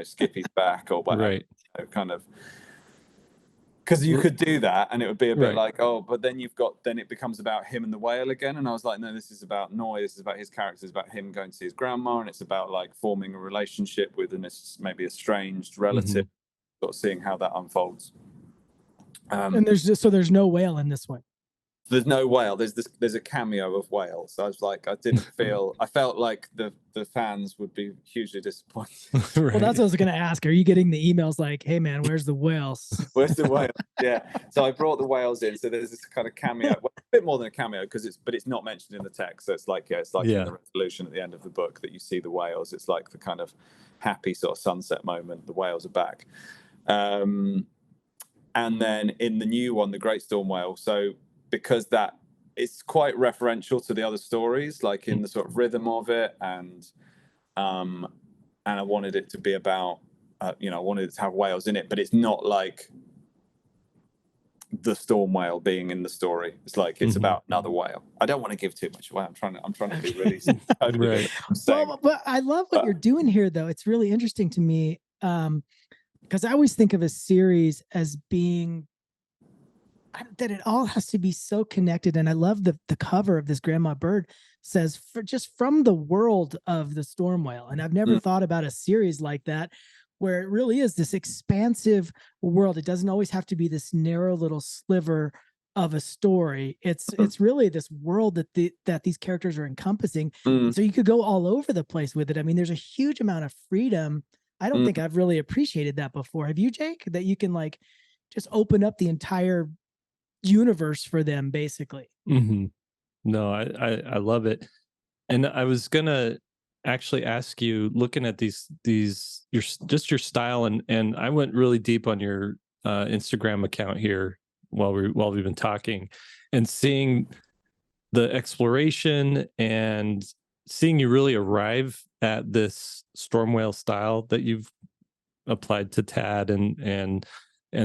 Skippy's back or whatever, Right. kind of. Because you could do that and it would be a bit like, oh, but then then it becomes about him and the whale again. And I was like, no, this is about Noy. This is about his character. It's about him going to see his grandma. And it's about like forming a relationship with maybe estranged relative, sort of seeing how that unfolds. And there's no whale in this one. There's no whale. There's a cameo of whales. So I was like, I felt like the fans would be hugely disappointed. Right. Well, that's what I was going to ask. Are you getting the emails like, hey man, where's the whales? Where's the whale? Yeah. So I brought the whales in. So there's this kind of cameo, well, a bit more than a cameo but it's not mentioned in the text. So it's like, in the resolution at the end of the book that you see the whales. It's like the kind of happy sort of sunset moment. The whales are back. And then in the new one, the Great Storm Whale. So because it's quite referential to the other stories, like in the sort of rhythm of it, and I wanted it to be about, I wanted it to have whales in it, but it's not like the storm whale being in the story. It's like it's about another whale. I don't want to give too much away. I'm trying to be really right. Well, but I love what you're doing here, though. It's really interesting to me because I always think of a series as being that it all has to be so connected. And I love the cover of this grandma bird says just from the world of the storm whale. And I've never thought about a series like that, where it really is this expansive world. It doesn't always have to be this narrow little sliver of a story. It's really this world that these characters are encompassing. So you could go all over the place with it. I mean, there's a huge amount of freedom. I don't think I've really appreciated that before. Have you, Jake? That you can like just open up the entire universe for them, basically. No, I love it. And I was gonna actually ask you, looking at your style, and I went really deep on your Instagram account here while we've been talking, and seeing the exploration and seeing you really arrive at this storm whale style that you've applied to Tad and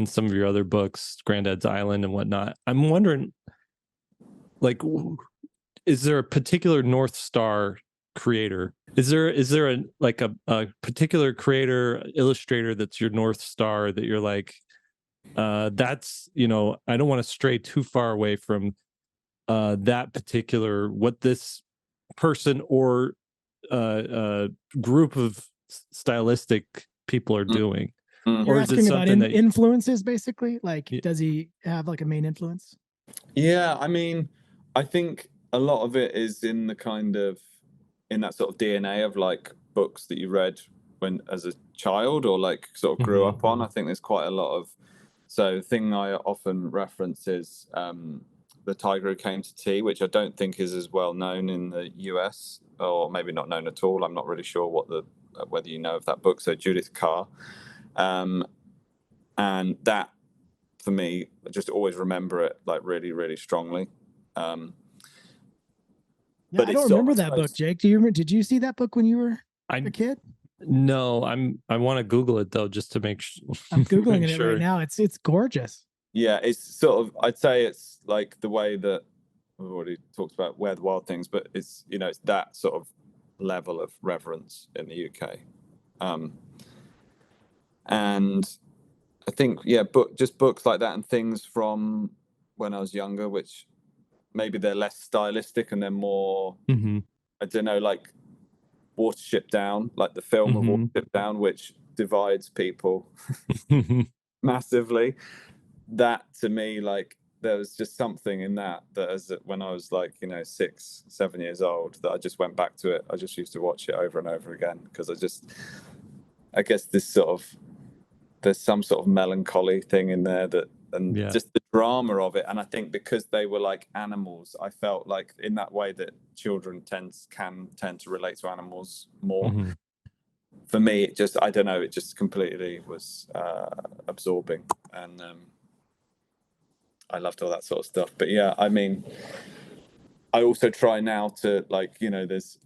some of your other books, Granddad's Island and whatnot. I'm wondering, like, is there a particular North Star creator? Is there a particular creator, illustrator that's your North Star that you're like, that's, I don't want to stray too far away from that particular, what this person or group of stylistic people are doing? You're asking about influences, basically? Like, does he have like a main influence? Yeah, I mean, I think a lot of it is in that sort of DNA of like books that you read when as a child or like sort of grew up on. I think there's quite a lot of, so the thing I often reference is The Tiger Who Came to Tea, which I don't think is as well known in the US, or maybe not known at all. I'm not really sure whether you know of that book. So Judith Kerr. And that, for me, I just always remember it like really, really strongly. But I don't remember that book, Jake. Did you see that book when you were a kid? No, I want to Google it though, just to make sure. I'm Googling it right now. It's gorgeous. Yeah, it's sort of, I'd say it's like the way that we've already talked about Where the Wild Things, but it's, it's that sort of level of reverence in the UK. And I think, just books like that and things from when I was younger, which maybe they're less stylistic and they're more, I don't know, like Watership Down, like the film of Watership Down, which divides people massively. That to me, like, there was just something in that as when I was like, 6, 7 years old, that I just went back to it. I just used to watch it over and over again because I guess there's some sort of melancholy thing in there just the drama of it. And I think because they were like animals, I felt like in that way that children can tend to relate to animals more. For me, it just, I don't know, it just completely was absorbing. And I loved all that sort of stuff. But yeah, I mean, I also try now to like, there's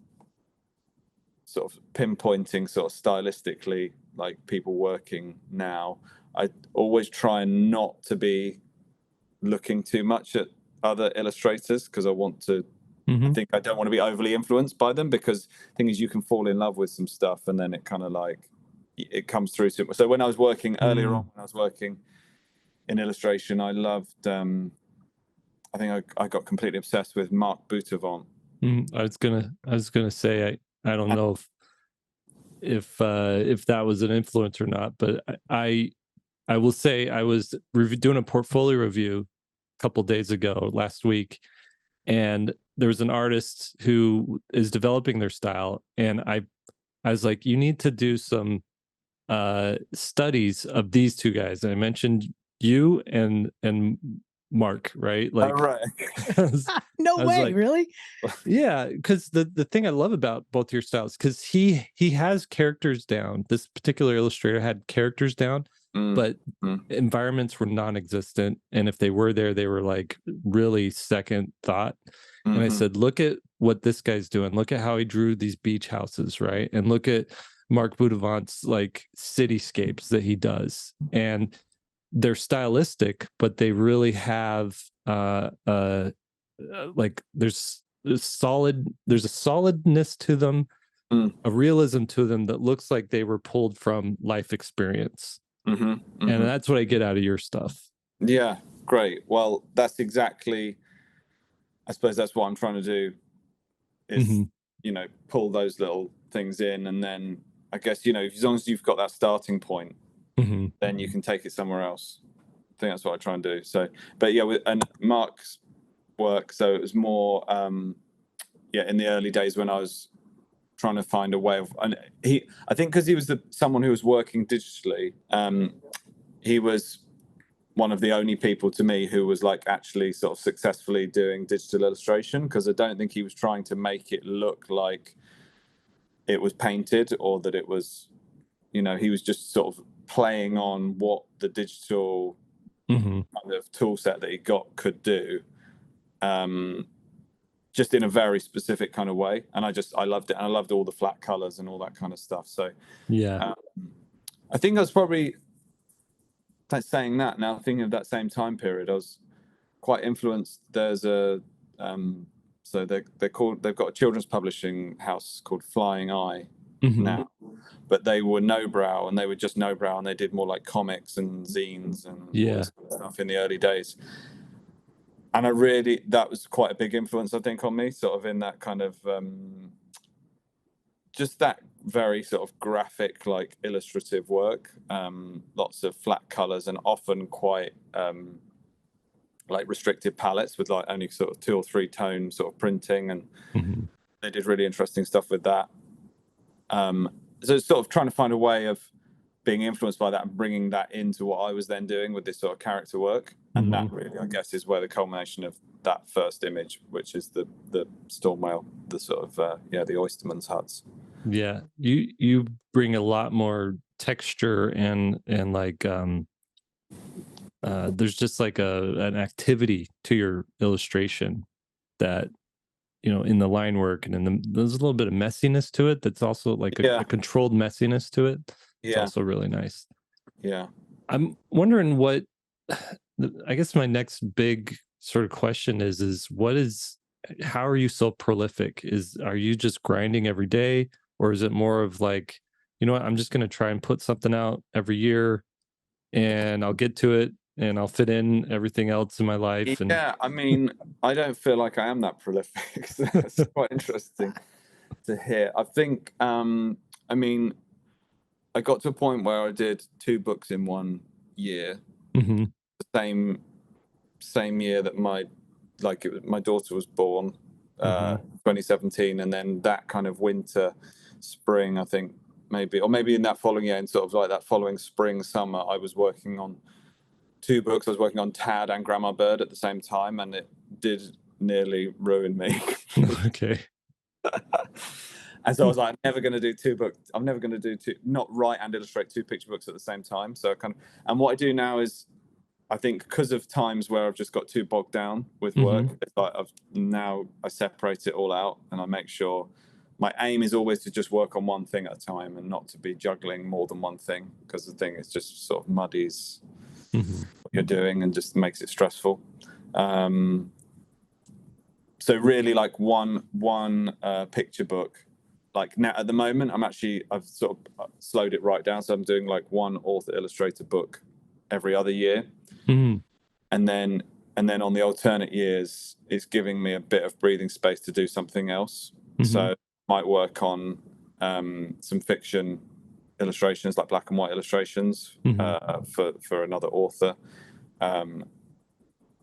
sort of pinpointing sort of stylistically like people working now. I always try not to be looking too much at other illustrators because I want to. Mm-hmm. I think I don't want to be overly influenced by them, because the thing is, you can fall in love with some stuff and then it kind of like it comes through to it. So when I was working earlier on, when I was working in illustration, I loved. I think I got completely obsessed with Marc Boutavant. I was gonna say I don't know if that was an influence or not, but I will say I was doing a portfolio review a couple days ago last week, and there was an artist who is developing their style, and I was like, you need to do some studies of these two guys. And I mentioned you and Mark, right? Oh, Like, right. No way, like, really? yeah, because the thing I love about both your styles, because he has characters down. This particular illustrator had characters down, but environments were non-existent, and if they were there, they were like really second thought. And I said, look at what this guy's doing. Look at how he drew these beach houses, right? And look at Marc Boutavant's like cityscapes that he does, and they're stylistic, but they really have like there's a solidness to them, a realism to them that looks like they were pulled from life experience. And that's what I get out of your stuff. Yeah, great. Well, that's exactly, I suppose that's what I'm trying to do, is you know, pull those little things in, and then I guess, you know, as long as you've got that starting point, then you can take it somewhere else. I think that's what I try and do. So, but yeah, and Mark's work, so it was more in the early days when I was trying to find a way of, and I think because he was someone who was working digitally, he was one of the only people to me who was like actually sort of successfully doing digital illustration, because I don't think he was trying to make it look like it was painted, or that it was, you know, he was just sort of playing on what the digital kind of tool set that he got could do, just in a very specific kind of way. And I loved it, and I loved all the flat colors and all that kind of stuff. So yeah, I think I was probably saying that now, thinking of that same time period, I was quite influenced. There's a so they've got a children's publishing house called Flying Eye now, but they were no brow, and they were just no brow, and they did more like comics and zines and all this kind of stuff in the early days. And that was quite a big influence, I think, on me, sort of in that kind of just that very sort of graphic, like illustrative work, lots of flat colors, and often quite like restricted palettes with like only sort of 2 or 3 tone sort of printing, and they did really interesting stuff with that. So it's sort of trying to find a way of being influenced by that and bringing that into what I was then doing with this sort of character work. And that really, I guess, is where the culmination of that first image, which is the storm whale, the sort of the oysterman's huts. Yeah, you bring a lot more texture and like there's just like an activity to your illustration that, you know, in the line work, and there's a little bit of messiness to it that's also like a controlled messiness to it. It's also really nice. Yeah, I'm wondering what, I guess my next big sort of question is how are you so prolific? Are you just grinding every day, or is it more of like, you know what, I'm just going to try and put something out every year, and I'll get to it, and I'll fit in everything else in my life? And I mean, I don't feel like I am that prolific. So that's quite interesting to hear. I think, I mean, I got to a point where I did 2 books in 1 year, the same year that my daughter was born, 2017, and then that kind of winter, spring, I think maybe in that following year, and sort of like that following spring, summer, I was working on 2 books. I was working on Tad and Grandma Bird at the same time, and it did nearly ruin me. Okay. And so I was like, I'm never going to do 2 books. I'm never going to do not write and illustrate 2 picture books at the same time. So and what I do now is, I think because of times where I've just got too bogged down with work, it's like I separate it all out, and I make sure my aim is always to just work on one thing at a time, and not to be juggling more than one thing, because the thing is just sort of muddies what you're doing and just makes it stressful. So really like one picture book. Like now at the moment, I've sort of slowed it right down. So I'm doing like one author illustrator book every other year. Mhm. And then on the alternate years, it's giving me a bit of breathing space to do something else. So I might work on some fiction illustrations, like black and white illustrations, for another author.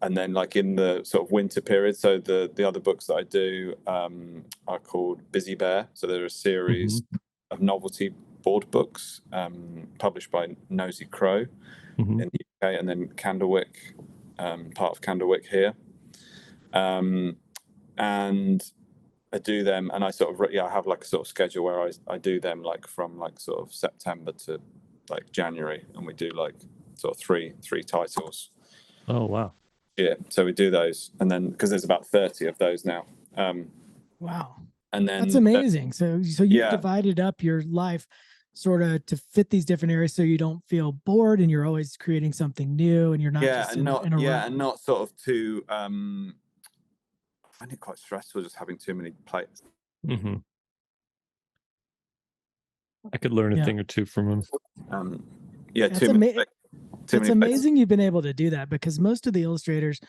And then like in the sort of winter period, so the other books that I do are called Busy Bear. So they're a series of novelty board books published by Nosy Crow in the UK, and then Candlewick, part of Candlewick here. And I do them, and I sort of I have like a sort of schedule where I do them like from like sort of September to like January, and we do like sort of three titles. Oh wow. Yeah, so we do those, and then because there's about 30 of those now. Wow, and then that's amazing. So you've divided up your life sort of to fit these different areas, so you don't feel bored, and you're always creating something new, and you're not just in a rut. And not sort of too. I find it quite stressful just having too many plates. I could learn a thing or two from him. It's amazing you've been able to do that, because most of the illustrators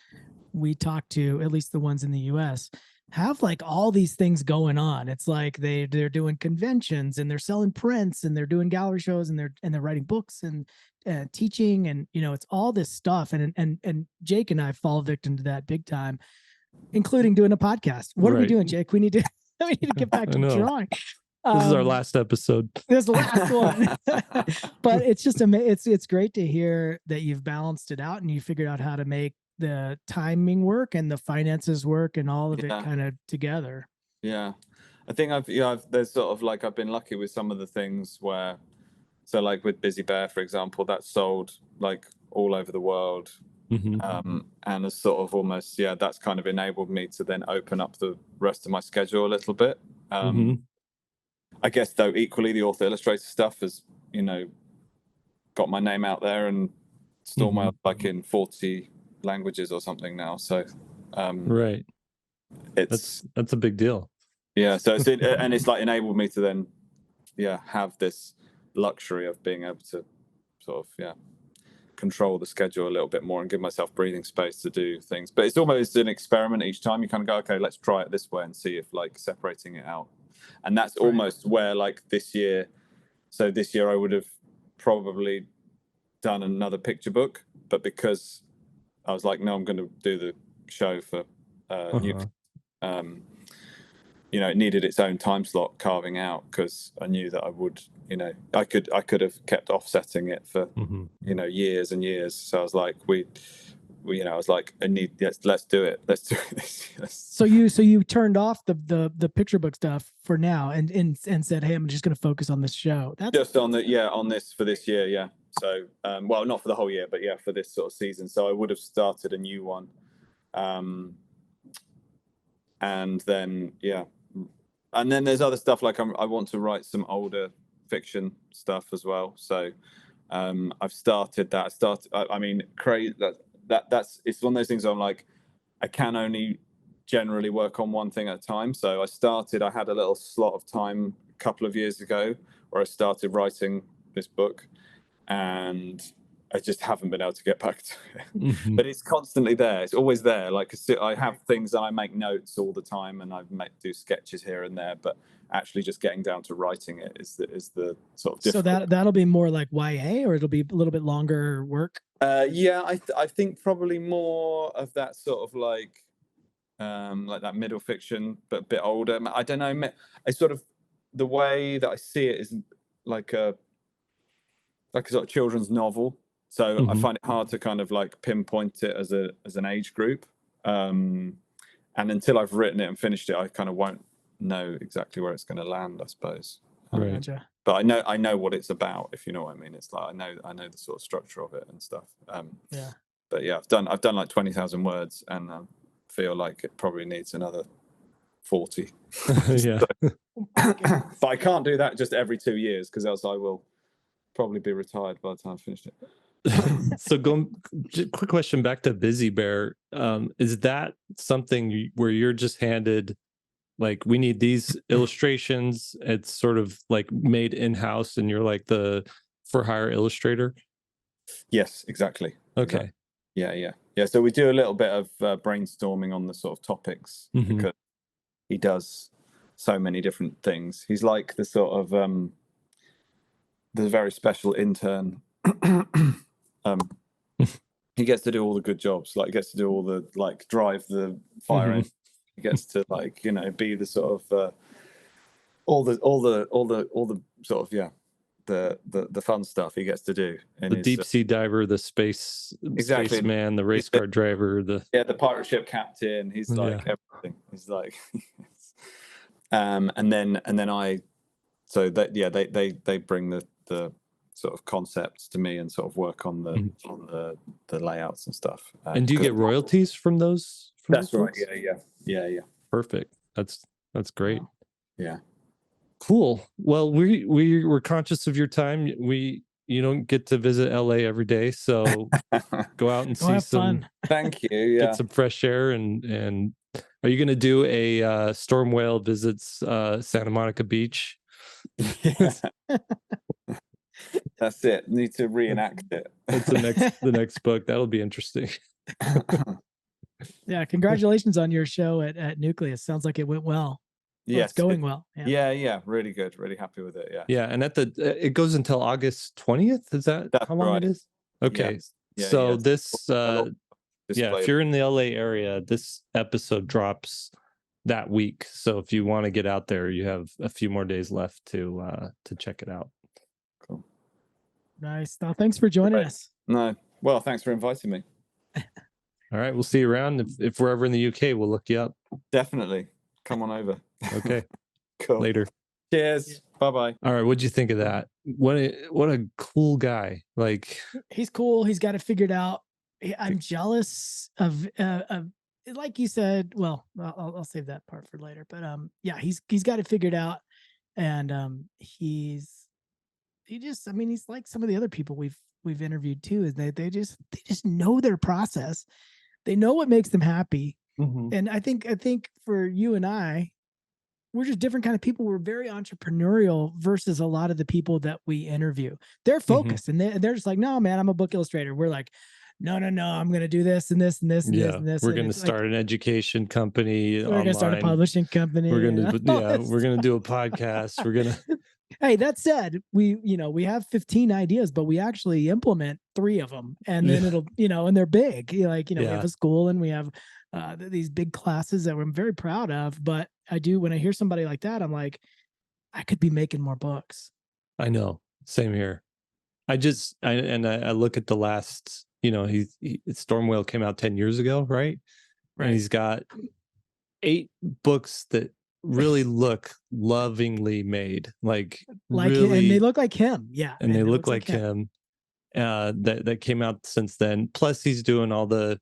we talk to, at least the ones in the US, have like all these things going on. It's like they're doing conventions, and they're selling prints, and they're doing gallery shows, and they're writing books, and teaching, and it's all this stuff. And Jake and I fall victim to that big time, including doing a podcast. What are we doing, Jake? We need to get back to drawing. This is our last episode. This is the last one. But it's just it's great to hear that you've balanced it out, and you figured out how to make the timing work and the finances work, and all of it kind of together. Yeah, I think there's sort of like I've been lucky with some of the things where, so like with Busy Bear, for example, that's sold like all over the world. And has sort of almost that's kind of enabled me to then open up the rest of my schedule a little bit. I guess though equally the author illustrator stuff has got my name out there and stole my like in 40 languages or something now. So right, it's that's a big deal. Yeah, so it's like enabled me to then have this luxury of being able to sort of control the schedule a little bit more and give myself breathing space to do things. But it's almost an experiment each time. You kind of go, okay, let's try it this way and see if like separating it out. And that's almost where like this year I would have probably done another picture book, but because I was like, no, I'm going to do the show for Nucleus. It needed its own time slot carving out, because I knew that I would, I could have kept offsetting it for years and years. So I was like, let's do it. Let's do it. So you turned off the picture book stuff for now, and said, hey, I'm just going to focus on this show. That's just on this for this year. Yeah. So, well, not for the whole year, but for this sort of season. So I would have started a new one. And then, and then there's other stuff like I want to write some older fiction stuff as well. So I've started that. I mean, crazy. That's it's one of those things where I'm like, I can only generally work on one thing at a time. So I had a little slot of time a couple of years ago where I started writing this book, and I just haven't been able to get back to it. But it's constantly there. It's always there. Like I have things that I make notes all the time, and I do sketches here and there, but actually just getting down to writing it is the sort of difficult. So that'll be more like YA, or it'll be a little bit longer work? I think probably more of that sort of like that middle fiction, but a bit older. I don't know. I sort of, the way that I see it is like a sort of children's novel. So I find it hard to kind of like pinpoint it as an age group. And until I've written it and finished it, I kind of won't know exactly where it's going to land, I suppose. Gotcha. But I know what it's about, if you know what I mean. It's like I know the sort of structure of it and stuff. But I've done like 20,000 words, and I feel like it probably needs another 40. But I can't do that just every 2 years, because else I will probably be retired by the time I finish it. So quick question back to Busy Bear. Is that something where you're just handed, like, we need these illustrations, it's sort of like made in-house and you're like the for hire illustrator? Yes, exactly. Okay. Yeah. So we do a little bit of brainstorming on the sort of topics, because he does so many different things. He's like the sort of the very special intern. He gets to do all the good jobs, like gets to do all the, like, drive the fire engine. He gets to, like, be the sort of all the sort of the fun stuff he gets to do. And the deep sea diver, the spaceman, the race car driver, the pirate ship captain. He's like everything. He's like, and then they bring the sort of concepts to me and sort of work on the layouts and stuff. And do you get royalties from those? That's right. Yeah. Perfect. That's great. Yeah. Cool. Well, we're conscious of your time. You don't get to visit LA every day, so go out and see some fun. Thank you. Yeah. Get some fresh air. And are you going to do a Storm Whale visits Santa Monica Beach? Yeah. That's it. Need to reenact it. That's the next book. That'll be interesting. Yeah, congratulations on your show at Nucleus. Sounds like it went well. Yes, it's going well. Yeah, really good. Really happy with it. Yeah, and it goes until August 20th. Is that how long it is? Okay, so this if you're in the LA area, this episode drops that week. So if you want to get out there, you have a few more days left to check it out. Cool. Nice. Well, thanks for joining us. No, well, thanks for inviting me. All right, we'll see you around. If we're ever in the UK, we'll look you up. Definitely. Come on over. Okay. Cool. Later. Cheers. Bye-bye. All right, what'd you think of that? What a cool guy. Like, he's cool. He's got it figured out. I'm jealous of like you said. Well, I'll save that part for later. But yeah, he's got it figured out, and he's like some of the other people we've interviewed too. Is they just know their process. They know what makes them happy. And I think for you and I, we're just different kind of people. We're very entrepreneurial versus a lot of the people that we interview. They're focused and they're just like, no, man, I'm a book illustrator. We're like, no, I'm going to do this and this and this and this and this. We're going to start an education company. We're going to start a publishing company. We're going to we're going to do a podcast. We're going to. Hey, that said, we have 15 ideas, but we actually implement 3 of them, and then it'll, and they're big. We have a school and we have these big classes that I'm very proud of. But when I hear somebody like that, I'm like, I could be making more books. I know. Same here. I look at the last, Storm Whale came out 10 years ago, right? And he's got 8 books that really look lovingly made, like really, and they look like him. Yeah. And they look like him. That came out since then. Plus he's doing all the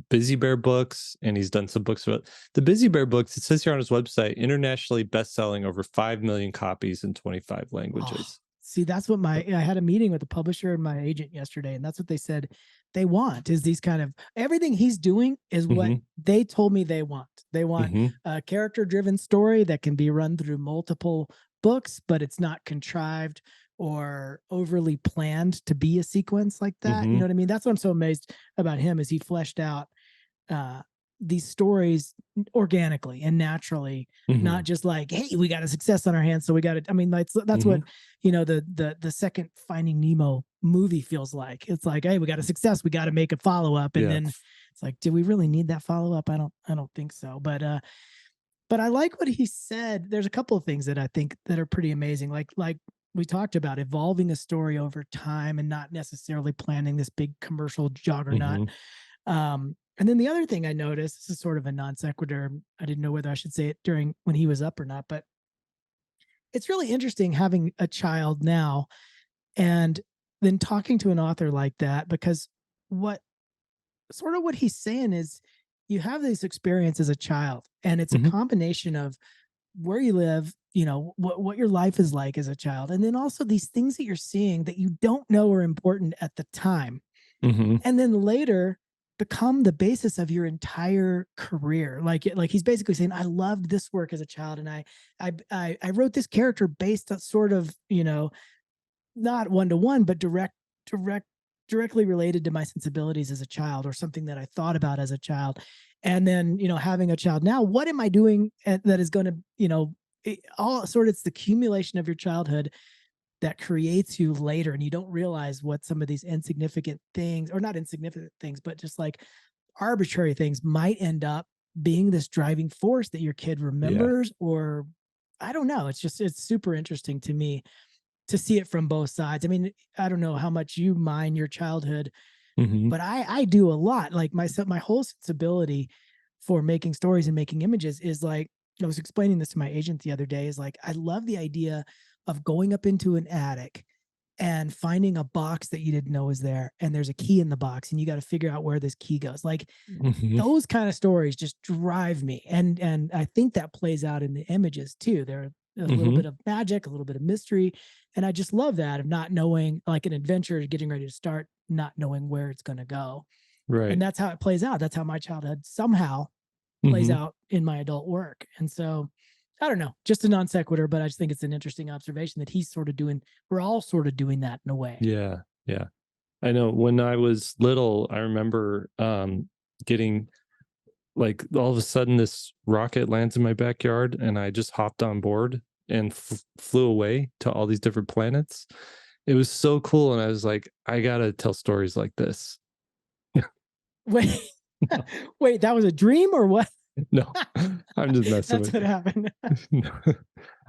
Busy Bear books, and he's done some books about the Busy Bear books. It says here on his website, internationally best-selling, over 5 million copies in 25 languages. See, that's what I had a meeting with the publisher and my agent yesterday, and that's what they said they want is these kind of, everything he's doing is what they told me they want. They want a character-driven story that can be run through multiple books, but it's not contrived or overly planned to be a sequence like that. You know what I mean? That's what I'm so amazed about him, is he fleshed out these stories organically and naturally, not just like, hey, we got a success on our hands, so we got it. I mean, that's what the second Finding Nemo movie feels like. It's like, hey, we got a success, we got to make a follow-up, and then it's like, do we really need that follow-up? I don't think so. But I like what he said. There's a couple of things that I think that are pretty amazing, like we talked about evolving a story over time and not necessarily planning this big commercial juggernaut. And then the other thing I noticed, this is sort of a non sequitur, I didn't know whether I should say it when he was up or not, but it's really interesting having a child now and then talking to an author like that, because what he's saying is you have this experience as a child, and it's a combination of where you live, what your life is like as a child. And then also these things that you're seeing that you don't know are important at the time. Mm-hmm. And then later become the basis of your entire career. Like he's basically saying, I loved this work as a child. And I wrote this character based on sort of, not one-to-one, but directly related to my sensibilities as a child, or something that I thought about as a child. And then, having a child now, what am I doing that is going to, it's the accumulation of your childhood that creates you later, and you don't realize what some of these insignificant things, or not insignificant things, but just like arbitrary things, might end up being this driving force that your kid remembers. Or I don't know. It's super interesting to me to see it from both sides. I mean, I don't know how much you mine your childhood, Mm-hmm. but I do a lot. Like my whole sensibility for making stories and making images is like, I was explaining this to my agent the other day, is like, I love the idea of going up into an attic and finding a box that you didn't know was there, and there's a key in the box, and you got to figure out where this key goes. Like Mm-hmm. those kind of stories just drive me. And I think that plays out in the images too. There a little bit of magic, a little bit of mystery. And I just love that, of not knowing, like an adventure getting ready to start, not knowing where it's going to go. Right. And that's how it plays out. That's how my childhood somehow plays out in my adult work. And so I don't know, just a non sequitur, but I just think it's an interesting observation that he's sort of doing. We're all sort of doing that in a way. Yeah. Yeah. I know when I was little, I remember getting, like, all of a sudden this rocket lands in my backyard, and I just hopped on board and flew away to all these different planets. It was so cool. And I was like, I got to tell stories like this. Wait, wait, that was a dream or what? No, I'm just messing That's with what happened. No.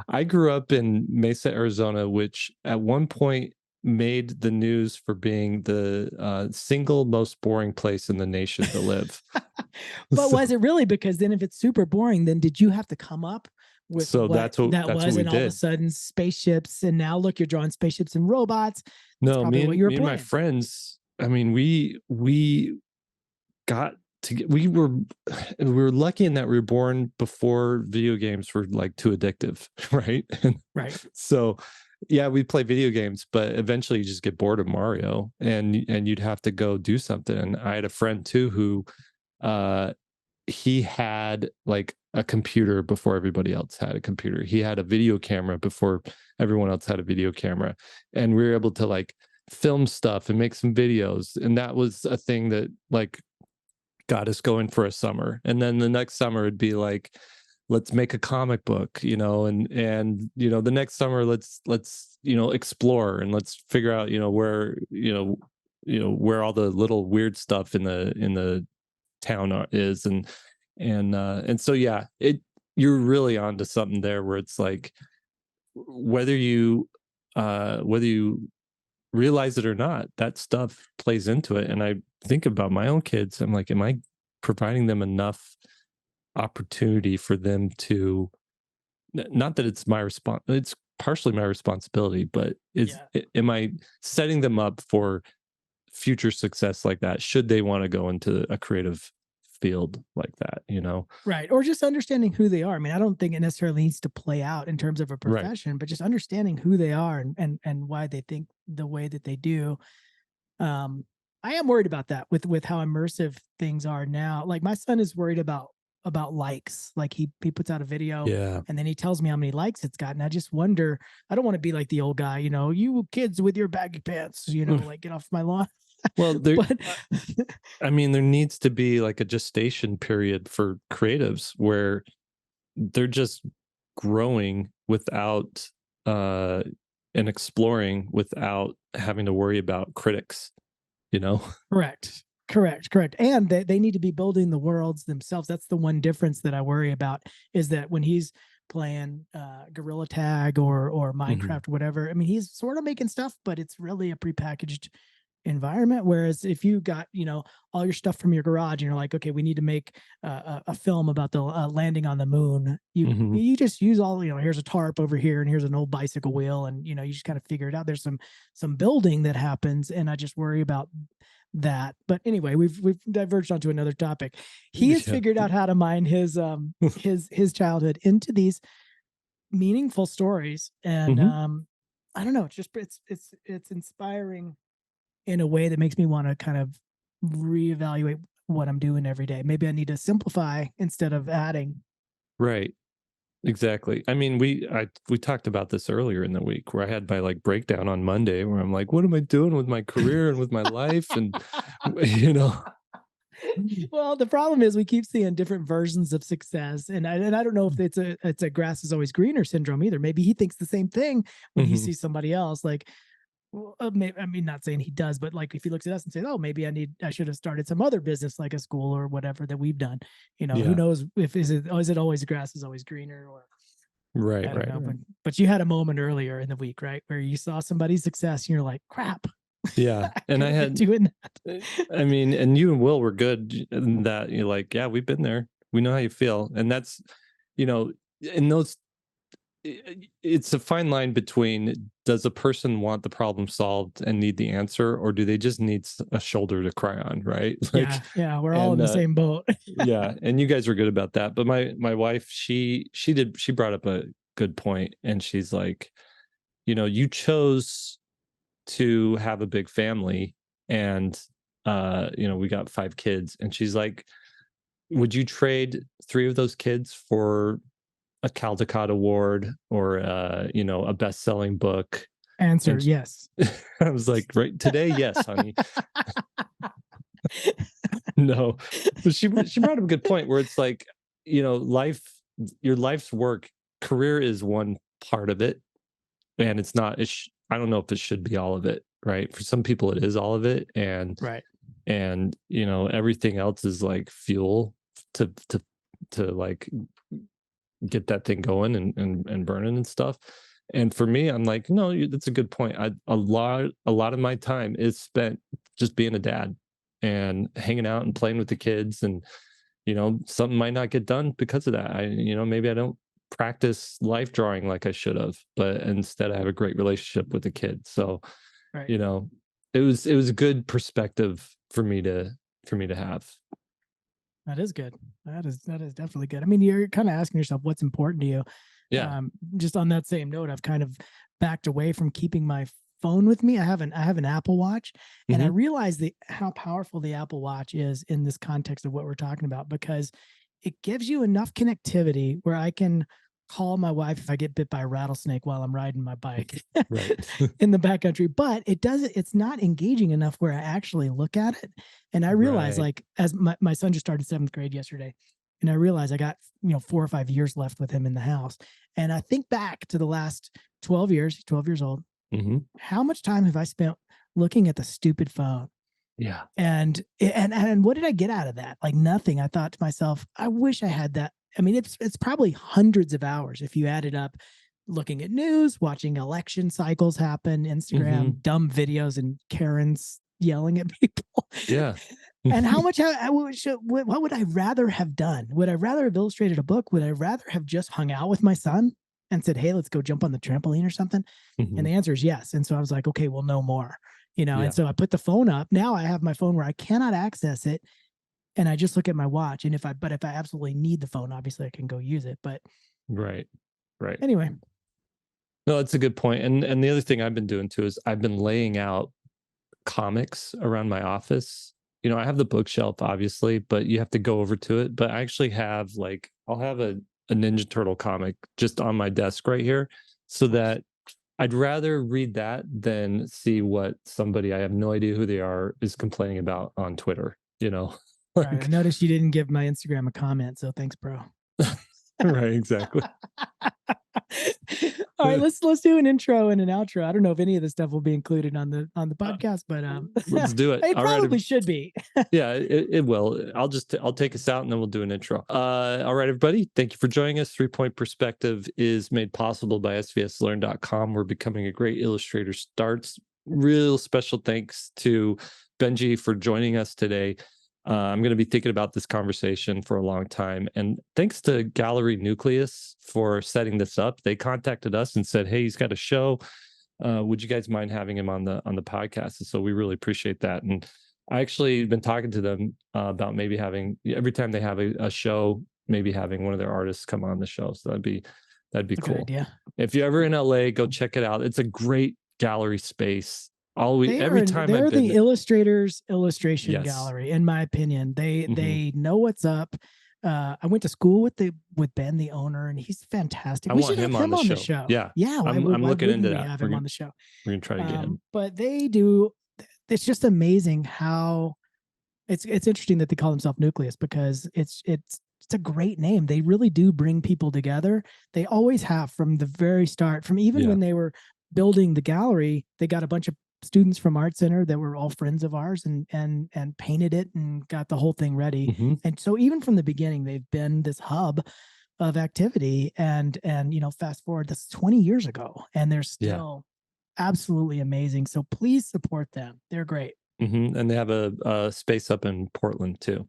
I grew up in Mesa, Arizona, which at one point made the news for being the single most boring place in the nation to live. But was it really? Because then if it's super boring, then did you have to come up with So what that's what that was? we And all of a did. sudden spaceships, and now look, you're drawing spaceships and robots. That's No, probably me what you were and my playing. friends, I mean, we got to get, we were lucky in that we were born before video games were like too addictive, right? Right. So yeah, we play video games, but eventually you just get bored of Mario, and you'd have to go do something. And I had a friend too who he had like a computer before everybody else had a computer. He had a video camera before everyone else had a video camera, and we were able to like film stuff and make some videos. And that was a thing that like got us going for a summer. And then the next summer it'd be like, let's make a comic book, and the next summer let's explore, and let's figure out where where all the little weird stuff in the town is. And so yeah, you're really onto something there, where it's like, whether you realize it or not, that stuff plays into it. And I think about my own kids, I'm like, am I providing them enough opportunity for them to, not that it's my response, it's partially my responsibility, but am I setting them up for future success like that, should they want to go into a creative field like that, Right. Or just understanding who they are. I mean, I don't think it necessarily needs to play out in terms of a Right. profession, but just understanding who they are and why they think the way that they do. I am worried about that with how immersive things are now. Like my son is worried about likes. Like he puts out a video, and then he tells me how many likes it's gotten. I just wonder, I don't want to be like the old guy, you kids with your baggy pants, like get off my lawn. Well, I mean, there needs to be like a gestation period for creatives where they're just growing without and exploring without having to worry about critics, Correct. And they need to be building the worlds themselves. That's the one difference that I worry about, is that when he's playing Gorilla Tag or Minecraft, whatever, I mean, he's sort of making stuff, but it's really a prepackaged environment. Whereas if you got all your stuff from your garage, and you're like, okay, we need to make a film about the landing on the moon, you just use all, here's a tarp over here, and here's an old bicycle wheel, and you just kind of figure it out. There's some building that happens, and I just worry about that. But anyway, we've diverged onto another topic. He has figured out how to mine his childhood into these meaningful stories. And Mhm. I don't know, it's just it's inspiring in a way that makes me want to kind of reevaluate what I'm doing every day. Maybe I need to simplify instead of adding. Right. Exactly. I mean, we talked about this earlier in the week where I had my like breakdown on Monday where I'm like, what am I doing with my career and with my life? And you know, Well, the problem is we keep seeing different versions of success, and I don't know if it's a grass is always greener syndrome either. Maybe he thinks the same thing when he Mhm. sees somebody else. Like, well, I mean, not saying he does, but like if he looks at us and says, "Oh, maybe I should have started some other business like a school or whatever that we've done." Who Yeah. knows if is it always grass is always greener, or Right, I don't right. know. But you had a moment earlier in the week, right, where you saw somebody's success and you're like, "Crap, Yeah. I And could I have been had doing uh, that." I mean, and you and Will were good in that you're like, yeah, we've been there. We know how you feel. And that's, you know, in those it's a fine line between does a person want the problem solved and need the answer, or do they just need a shoulder to cry on, right? Like, Yeah, yeah, we're all in and the same boat. yeah, and you guys were good about that. But my wife, she brought up a good point, and she's like, you chose to have a big family, and we got 5 kids, and she's like, would you trade 3 of those kids for a Caldecott Award or a best-selling book? Answer, And yes. I was like, right today, yes, honey. No. But she brought up a good point where it's like, life your life's work, career is one part of it, and it's not I don't know if it should be all of it, right? For some people it is all of it, and Right. everything else is like fuel to like get that thing going and burning and stuff. And for me, I'm like, no, that's a good point. A lot of my time is spent just being a dad and hanging out and playing with the kids, and something might not get done because of that. Maybe I don't practice life drawing like I should have, but instead I have a great relationship with the kids. So, Right. you know, it was a good perspective for me to have. That is good. That is definitely good. I mean, you're kind of asking yourself what's important to you. Yeah. Just on that same note, I've kind of backed away from keeping my phone with me. I have an Apple Watch, and I Hmm. realize how powerful the Apple Watch is in this context of what we're talking about, because it gives you enough connectivity where I can call my wife if I get bit by a rattlesnake while I'm riding my bike Right. in the backcountry. But it's not engaging enough where I actually look at it. And I realize, Right. like, as my son just started 7th grade yesterday, and I realized I got 4 or 5 years left with him in the house. And I think back to the last 12 years, he's 12 years old. Hmm. How much time have I spent looking at the stupid phone? Yeah. And what did I get out of that? Like, nothing. I thought to myself, I wish I had that. I mean, it's probably hundreds of hours if you added up, looking at news, watching election cycles happen, Hmm. Instagram, dumb videos, and Karens yelling at people. Yeah. And how much what would I rather have done? Would I rather have illustrated a book? Would I rather have just hung out with my son and said, "Hey, let's go jump on the trampoline or something"? And Hmm. the answer is yes. And so I was like, okay, well, no more. And Yeah. so I put the phone up. Now I have my phone where I cannot access it, and I just look at my watch. And if I absolutely need the phone, obviously I can go use it. But Right. Right. anyway, No, that's a good point. And the other thing I've been doing too is I've been laying out comics around my office. I have the bookshelf obviously, but you have to go over to it. But I actually have like I'll have a Ninja Turtle comic just on my desk right here, so nice. that I'd rather read that than see what somebody I have no idea who they are is complaining about on Twitter. Right. I Like, noticed you didn't give my Instagram a comment, so thanks, bro. right, exactly. All right, let's do an intro and an outro. I don't know if any of this stuff will be included on the podcast, but Let's do it. it All right. probably should be. Yeah, it will. I'll take us out and then we'll do an intro. All right, everybody. Thank you for joining us. 3 Point Perspective is made possible by SVSLearn.com. We're becoming a great Illustrator starts. Real special thanks to Benji for joining us today. I'm going to be thinking about this conversation for a long time. And thanks to Gallery Nucleus for setting this up. They contacted us and said, "Hey, he's got a show. Would you guys mind having him on the podcast?" And so we really appreciate that. And I actually been talking to them about maybe having every time they have a show, maybe having one of their artists come on the show. So that'd be That'd be That's a good cool. idea. If you're ever in LA, go check it out. It's a great gallery space. Every time They're I've been the illustrators illustration Yes. gallery, in my opinion. Mhm. They know what's up. I went to school with Ben, the owner, and he's fantastic. I We want should have him on the show. Yeah. Yeah, I'm why looking wouldn't into we that. have We're him gonna, on the show? we're gonna try to get him. But they do. It's just amazing how it's interesting that they call themselves Nucleus, because it's a great name. They really do bring people together. They always have, from the very start. From even when they were building the gallery, they got a bunch of students from Art Center that were all friends of ours, and painted it and got the whole thing ready. Mhm. And so even from the beginning, they've been this hub of activity. And fast forward, that's 20 years ago, and they're still absolutely amazing. So please support them. They're great. And they have a space up in Portland too.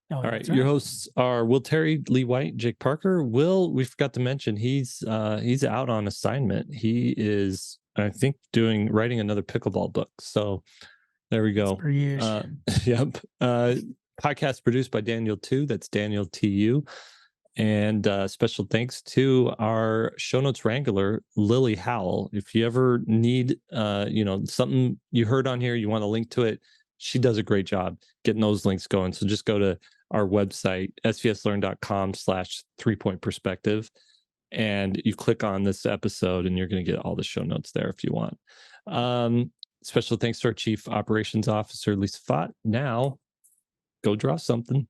Oh, All right. that's Your right. hosts are Will Terry, Lee White, Jake Parker. Will, we forgot to mention, he's out on assignment. He is, I think, writing another pickleball book. So there we go. Yep. Podcast produced by Daniel Tu. That's Daniel TU. And special thanks to our show notes wrangler, Lily Howell. If you ever need, something you heard on here, you want to link to it, she does a great job getting those links going. So just go to our website, svslearn.com/3point perspective, and you click on this episode, and you're going to get all the show notes there if you want. Special thanks to our Chief Operations Officer, Lisa Fott. Now, go draw something.